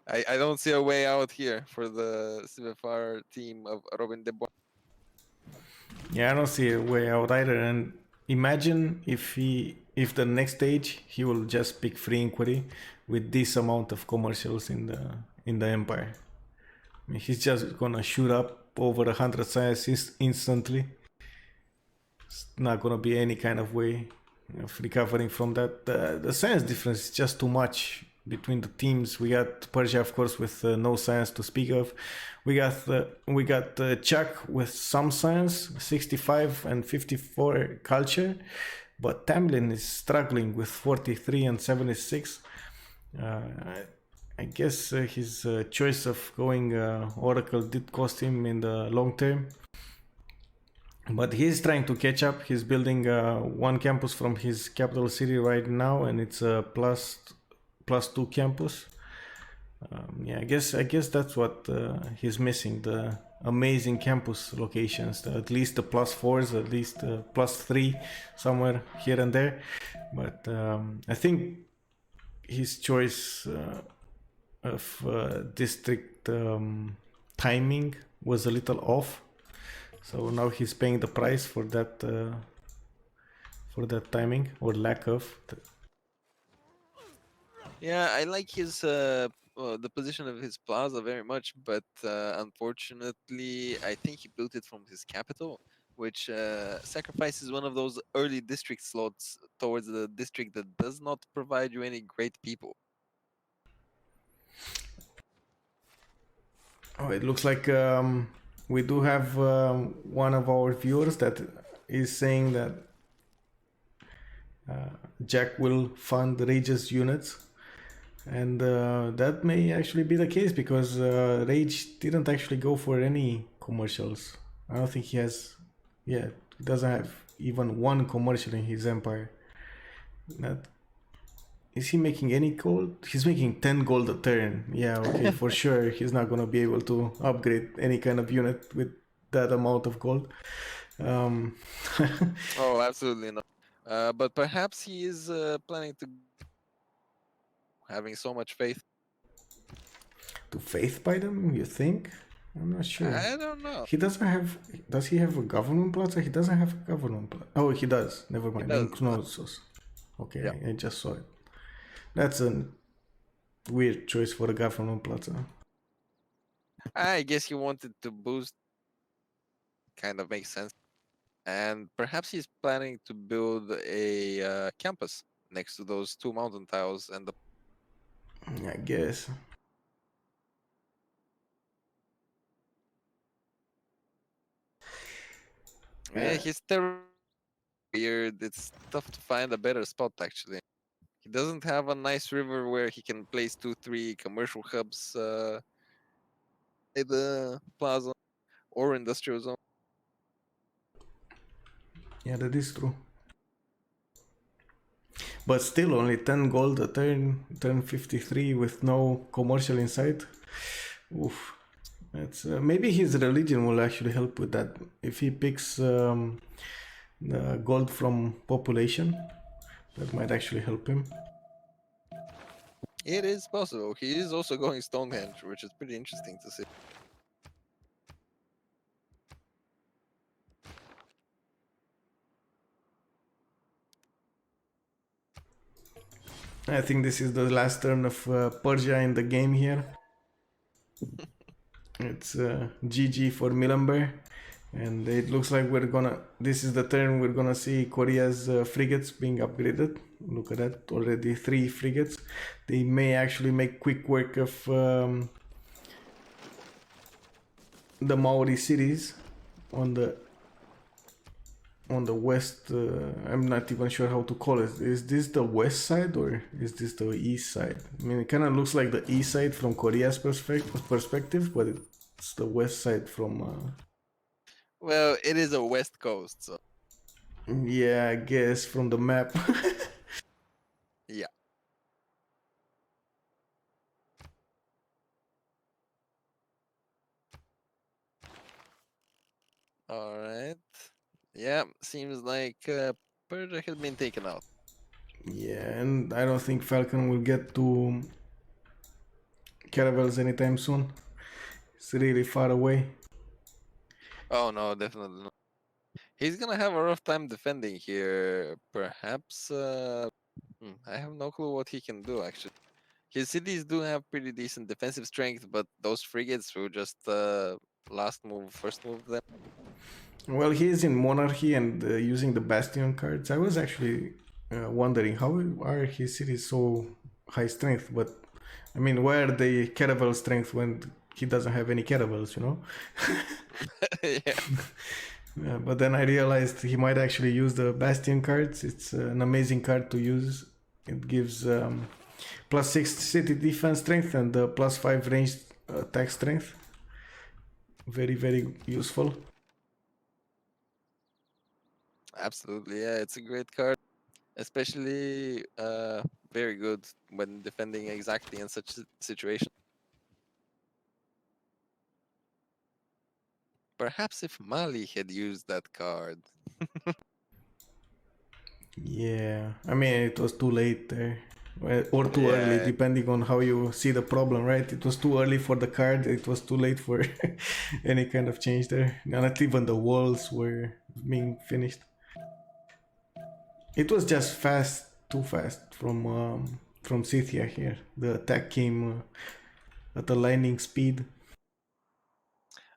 I don't see a way out here for the CivFr team of Robin Déboite. yeah, I don't see a way out either. And imagine if the next stage he will just pick free inquiry with this amount of commercials in the empire. I mean, he's just gonna shoot up over 100 science instantly. It's not gonna be any kind of way of recovering from that. The science difference is just too much between the teams. We got Persia, of course, with no science to speak of. We got Chuck with some science, 65 and 54 culture, but Tamlin is struggling with 43 and 76. I guess his choice of going Oracle did cost him in the long term. But he's trying to catch up. He's building one campus from his capital city right now, and it's plus +2 campus. Yeah, I guess that's what he's missing, the amazing campus locations, at least the +4s, at least +3 somewhere here and there. But I think his choice of district timing was a little off, so now he's paying the price for that timing or lack of. Yeah, I like his the position of his plaza very much, but unfortunately, I think he built it from his capital, which sacrifices one of those early district slots towards the district that does not provide you any great people. Oh, it looks like we do have one of our viewers that is saying that Jack will fund Rage's units, and that may actually be the case because Rage didn't actually go for any commercials. I don't think he has. Yeah, he doesn't have even one commercial in his empire. That is he making any gold? He's making 10 gold a turn. Yeah, okay, for sure. He's not gonna be able to upgrade any kind of unit with that amount of gold. Oh, absolutely not. But perhaps he is planning to having so much faith. To faith by them, you think? I'm not sure. I don't know. He doesn't have. Does he have a government plaza? He doesn't have a government plaza. Oh, he does. Never mind. does. Knossos. Okay, Yeah. I just saw it. That's a weird choice for a government plaza. I guess he wanted to boost. Kind of makes sense. And perhaps he's planning to build a campus next to those two mountain tiles and the. I guess. Yeah, he's weird. It's tough to find a better spot actually. He doesn't have a nice river where he can place 2-3 commercial hubs in the plaza or industrial zone. Yeah, that is true. But still, only 10 gold a turn 53 with no commercial inside. Oof. That's maybe his religion will actually help with that. If he picks the gold from population, that might actually help him. It is possible. He is also going Stonehenge, which is pretty interesting to see. I think this is the last turn of Persia in the game here. It's GG for Milamber. And it looks like this is the turn we're gonna see Korea's frigates being upgraded. Look at that, already 3 frigates. They may actually make quick work of the Maori cities on the west. I'm not even sure how to call it. Is this the west side or is this the east side? I mean, it kind of looks like the east side from Korea's perspective, but it's the west side from Well, it is a west coast, so yeah, I guess from the map. yeah. All right. Yeah, seems like Persia has been taken out. Yeah, and I don't think Falcon will get to Caravels anytime soon. It's really far away. Oh no, definitely not. He's gonna have a rough time defending here. Perhaps I have no clue what he can do actually. His cities do have pretty decent defensive strength, but those frigates will just last move, first move them. Well, he is in Monarchy and using the Bastion cards. I was actually wondering how are his cities so high strength, but I mean, why are they Caravel strength when he doesn't have any Caravels, you know? Yeah. Yeah, but then I realized he might actually use the Bastion cards. It's an amazing card to use. It gives +6 city defense strength and +5 ranged attack strength. Very, very useful. Absolutely, yeah, it's a great card. especially very good when defending exactly in such situation. Perhaps if Mali had used that card. Yeah, I mean, it was too late there. Or too early, Yeah, depending on how you see the problem, right? It was too early for the card, it was too late for any kind of change there. Not even the walls were being finished. It was just fast, too fast from Scythia here. The attack came at a lightning speed.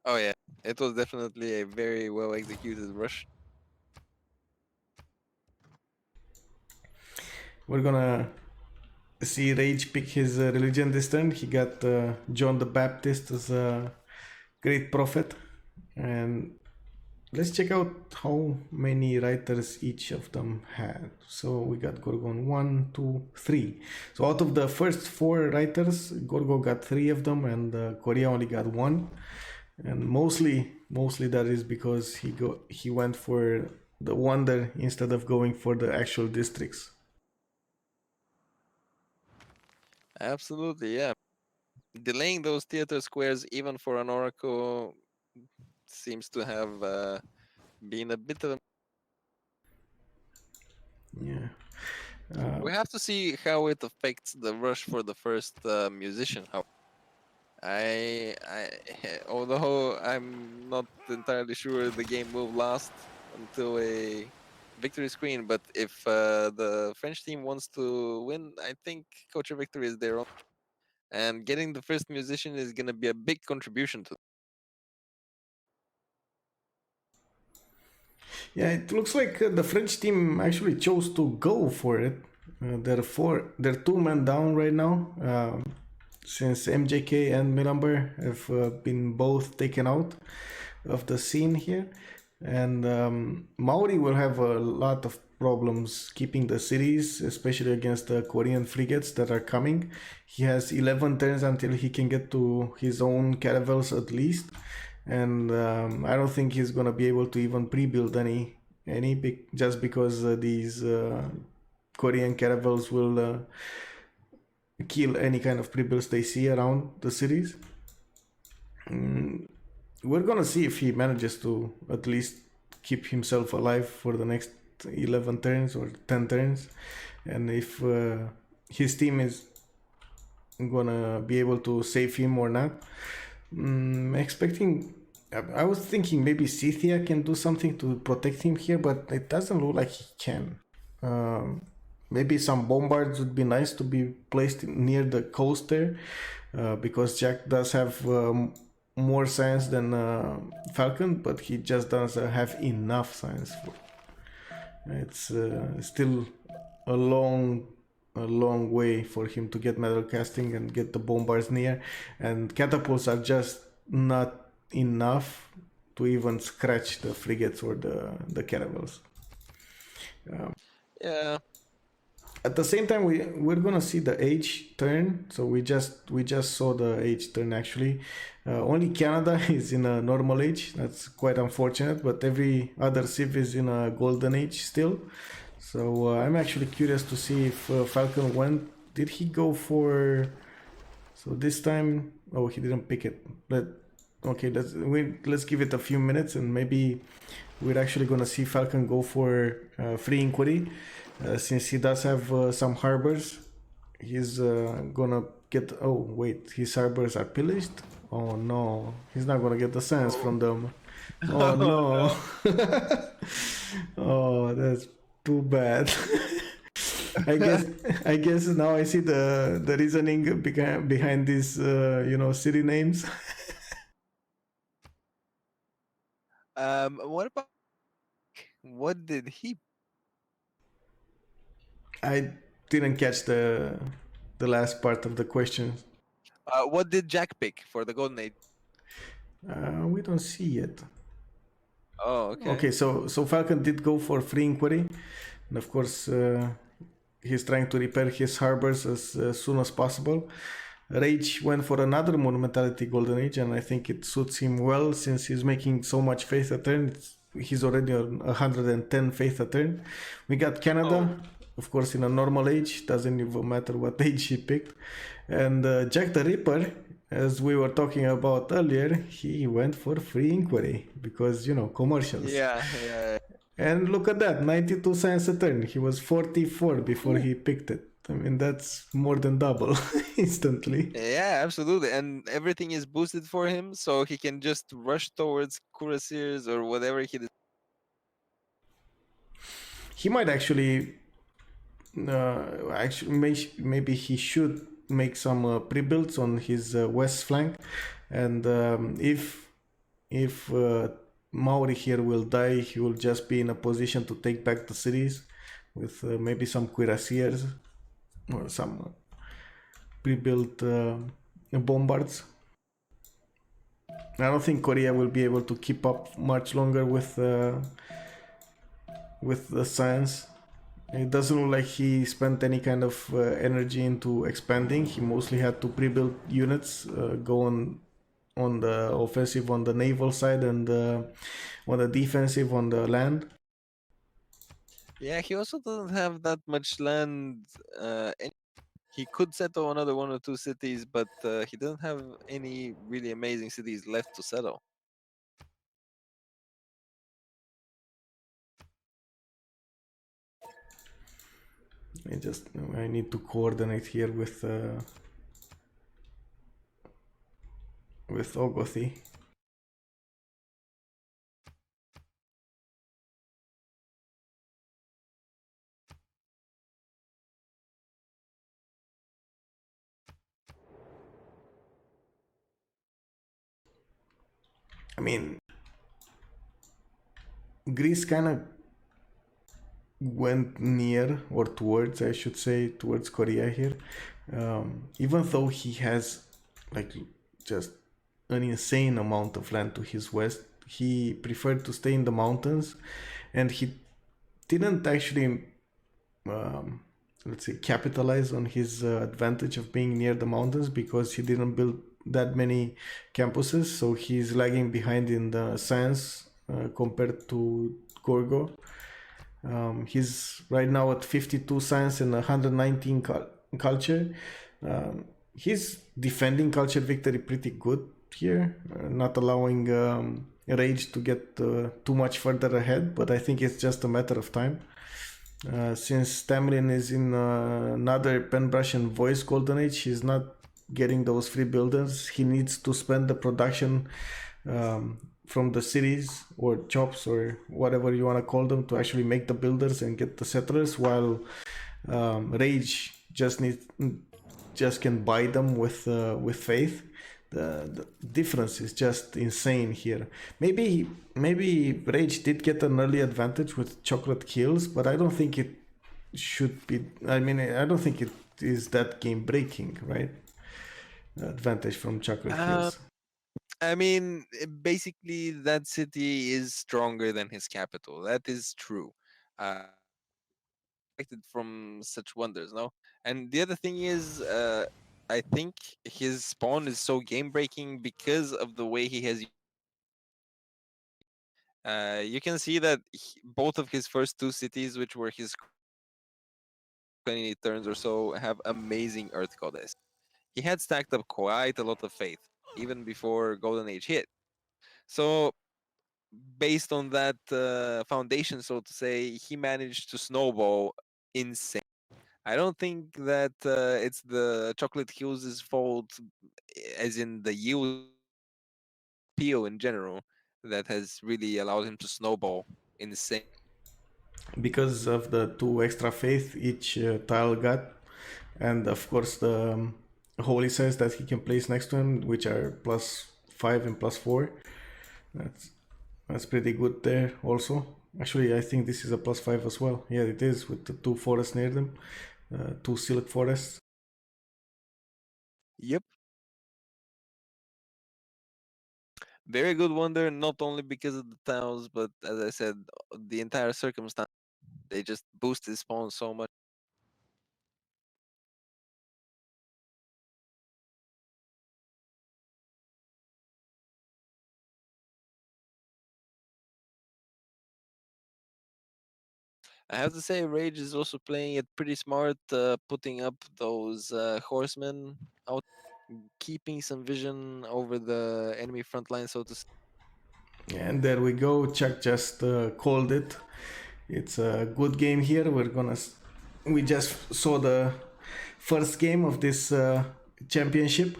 oh yeah, it was definitely a very well executed rush. We're gonna see Rage pick his religion this turn. He got John the Baptist as a great prophet. And let's check out how many writers each of them had. So we got Gorgon 1, 2, 3. So out of the first 4 writers, Gorgo got 3 of them and Korea only got 1. And mostly that is because he went for the wonder instead of going for the actual districts. Absolutely, yeah. Delaying those theater squares even for an oracle seems to have been a bit of a... Yeah. We have to see how it affects the rush for the first musician. How although I'm not entirely sure the game will last until a victory screen, but if the French team wants to win, I think Coach Victory is their own, and getting the first musician is going to be a big contribution to. Yeah, it looks like the French team actually chose to go for it. They're 2 men down right now, since MJK and Milamber have been both taken out of the scene here, and Maori will have a lot of problems keeping the cities, especially against the Korean frigates that are coming. He has 11 turns until he can get to his own caravels at least, and I don't think he's gonna be able to even pre-build any just because these Korean caravels will kill any kind of pre-builds they see around the cities. We're gonna see if he manages to at least keep himself alive for the next 11 turns or 10 turns, and if his team is gonna be able to save him or not. Expecting, I was thinking maybe Scythia can do something to protect him here, but it doesn't look like he can. Maybe some bombards would be nice to be placed near the coast there, because Jack does have more science than Falcon, but he just doesn't have enough science. It's still a long way for him to get metal casting and get the bombards near, and catapults are just not enough to even scratch the frigates or the caravels. Yeah, At the same time, we're gonna see the age turn. So we just saw the age turn actually. Only Canada is in a normal age. That's quite unfortunate, but every other civ is in a golden age still. So I'm actually curious to see if Falcon went. Did he go for? So this time, oh, he didn't pick it. Okay, let's give it a few minutes, and maybe we're actually gonna see Falcon go for free inquiry, since he does have some harbors. He's gonna get. Oh wait, his harbors are pillaged. Oh no, he's not gonna get the science from them. Oh no. Oh, that's too bad. I guess now I see the reasoning behind these city names. what about what did he? I didn't catch the last part of the question. What did Jack pick for the golden age? We don't see it. Oh, okay. Okay, so Falcon did go for free inquiry, and of course he's trying to repair his harbors as soon as possible. Rage went for another monumentality golden age, and I think it suits him well since he's making so much faith a turn. He's already on 110 faith a turn. We got Canada of course, in a normal age, doesn't even matter what age he picked. And Jack the Ripper, as we were talking about earlier, he went for free inquiry because, commercials. Yeah. And look at that, 92 cents a turn. He was 44 before Ooh. he picked it. I mean, that's more than double instantly. Yeah, absolutely. And everything is boosted for him, so he can just rush towards cuirassiers or whatever he He might maybe he should make some pre-builds on his west flank, and if Maori here will die, he will just be in a position to take back the cities with maybe some cuirassiers or some pre-built bombards. I don't think Korea will be able to keep up much longer with the science. It doesn't look like he spent any kind of energy into expanding. He mostly had to pre-build units, go on the offensive on the naval side and on the defensive on the land. Yeah, he also doesn't have that much land. He could settle another one or two cities, but he doesn't have any really amazing cities left to settle. I need to coordinate here with Ogothi. I mean, Greece kind of went near or towards, I should say, towards Korea here. Even though he has like just an insane amount of land to his west, he preferred to stay in the mountains, and he didn't actually, let's say, capitalize on his advantage of being near the mountains because he didn't build that many campuses. So he's lagging behind in the science compared to Gorgo. He's right now at 52 science and 119 culture. He's defending culture victory pretty good here, not allowing Rage to get too much further ahead, but I think it's just a matter of time. Since Tamlin is in another Penbrush and Voice Golden Age, he's not getting those free builders. He needs to spend the production from the cities or chops or whatever you want to call them to actually make the builders and get the settlers, while Rage just can buy them with faith. The difference is just insane here. Maybe Rage did get an early advantage with chocolate kills, but I don't think it should be. I mean, I don't think it is that game breaking, right? Advantage from chocolate kills. I mean, basically, that city is stronger than his capital. That is true. Expected from such wonders, no? And the other thing is, I think his spawn is so game breaking because of the way he has. You can see that both of his first two cities, which were his 20 turns or so, have amazing Earth Goddess. He had stacked up quite a lot of faith, even before Golden Age hit. So, based on that foundation, so to say, he managed to snowball insane. I don't think that it's the Chocolate Hills' fault, as in the yield PO in general, that has really allowed him to snowball insane. Because of the two extra faith each tile got, and of course the holy cells that he can place next to him, which are +5 and +4. That's pretty good there also. Actually, I think this is a +5 as well. Yeah, it is, with the two forests near them, two silk forests. Yep. Very good wonder, not only because of the tiles, but as I said, the entire circumstance. They just boost his spawn so much. I have to say, Rage is also playing it pretty smart, putting up those horsemen out, keeping some vision over the enemy front line, so to say. And there we go. Chuck just called it. It's a good game here. We just saw the first game of this championship.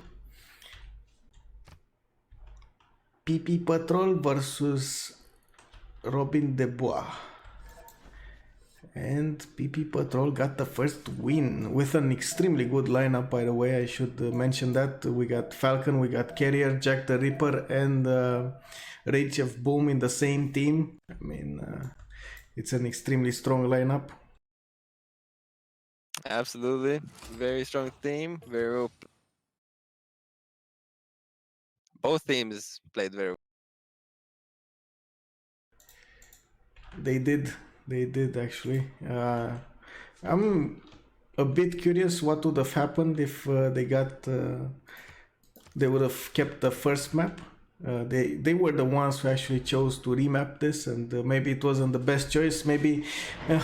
PP Patrol versus Robin Déboite. And PP Patrol got the first win with an extremely good lineup, by the way. I should mention that. We got Falcon, we got Carrier, Jack the Ripper, and Rage of Boom in the same team. I mean, it's an extremely strong lineup. Absolutely. Very strong team. Very well. Both teams played very well. They did actually. I'm a bit curious what would have happened if they would have kept the first map. They were the ones who actually chose to remap this, and maybe it wasn't the best choice. Maybe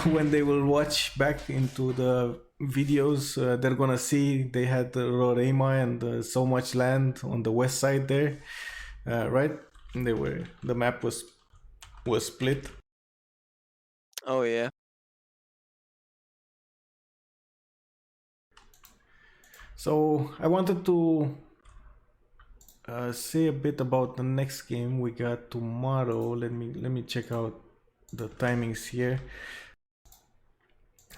when they will watch back into the videos, they're gonna see they had Roraima and so much land on the west side there, right? The map was split. Oh, yeah. So I wanted to say a bit about the next game we got tomorrow. Let me check out the timings here.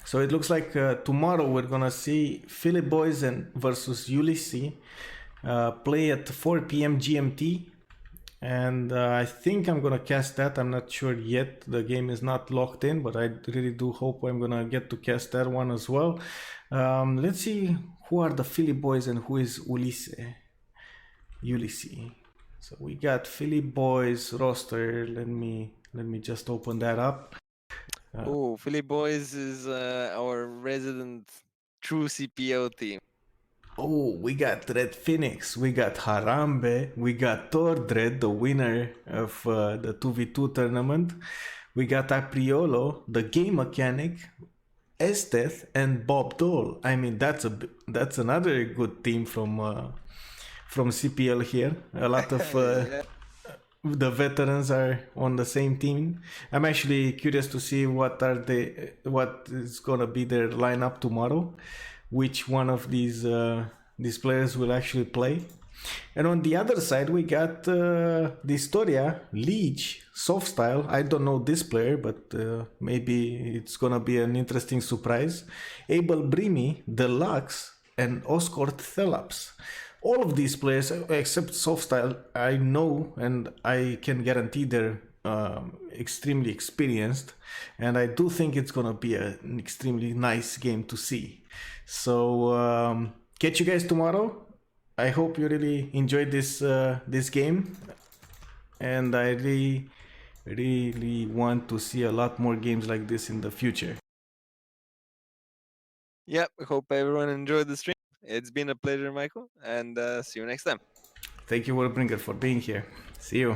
So it looks like tomorrow we're gonna see Philly Boys versus Ulysses play at 4 p.m. GMT, and I think I'm gonna cast that. I'm not sure yet. The game is not locked in, but I really do hope I'm gonna get to cast that one as well. Let's see who are the Philly Boys and who is Ulysses. So we got Philly Boys roster. Let me just open that up. Oh, Philly Boys is our resident true CPO team. Oh, we got Red Phoenix, we got Harambe, we got Tordred, the winner of the 2v2 tournament. We got Apriolo, the game mechanic, Esteth, and Bob Dole. I mean, that's another good team from CPL here. A lot of Yeah. the veterans are on the same team. I'm actually curious to see what is gonna be their lineup tomorrow. Which one of these players will actually play. And on the other side, we got the Historia, Leech, Softstyle. I don't know this player, but maybe it's gonna be an interesting surprise. Abel Brimi, Deluxe, and Oscort Thelaps. All of these players, except Softstyle, I know and I can guarantee they're extremely experienced, and I do think it's gonna be an extremely nice game to see. So catch you guys tomorrow. I hope you really enjoyed this game, and I really want to see a lot more games like this in the future. Yep, I hope everyone enjoyed the stream. It's been a pleasure, Michael, and see you next time. Thank you, Warbringer, for being here. See you.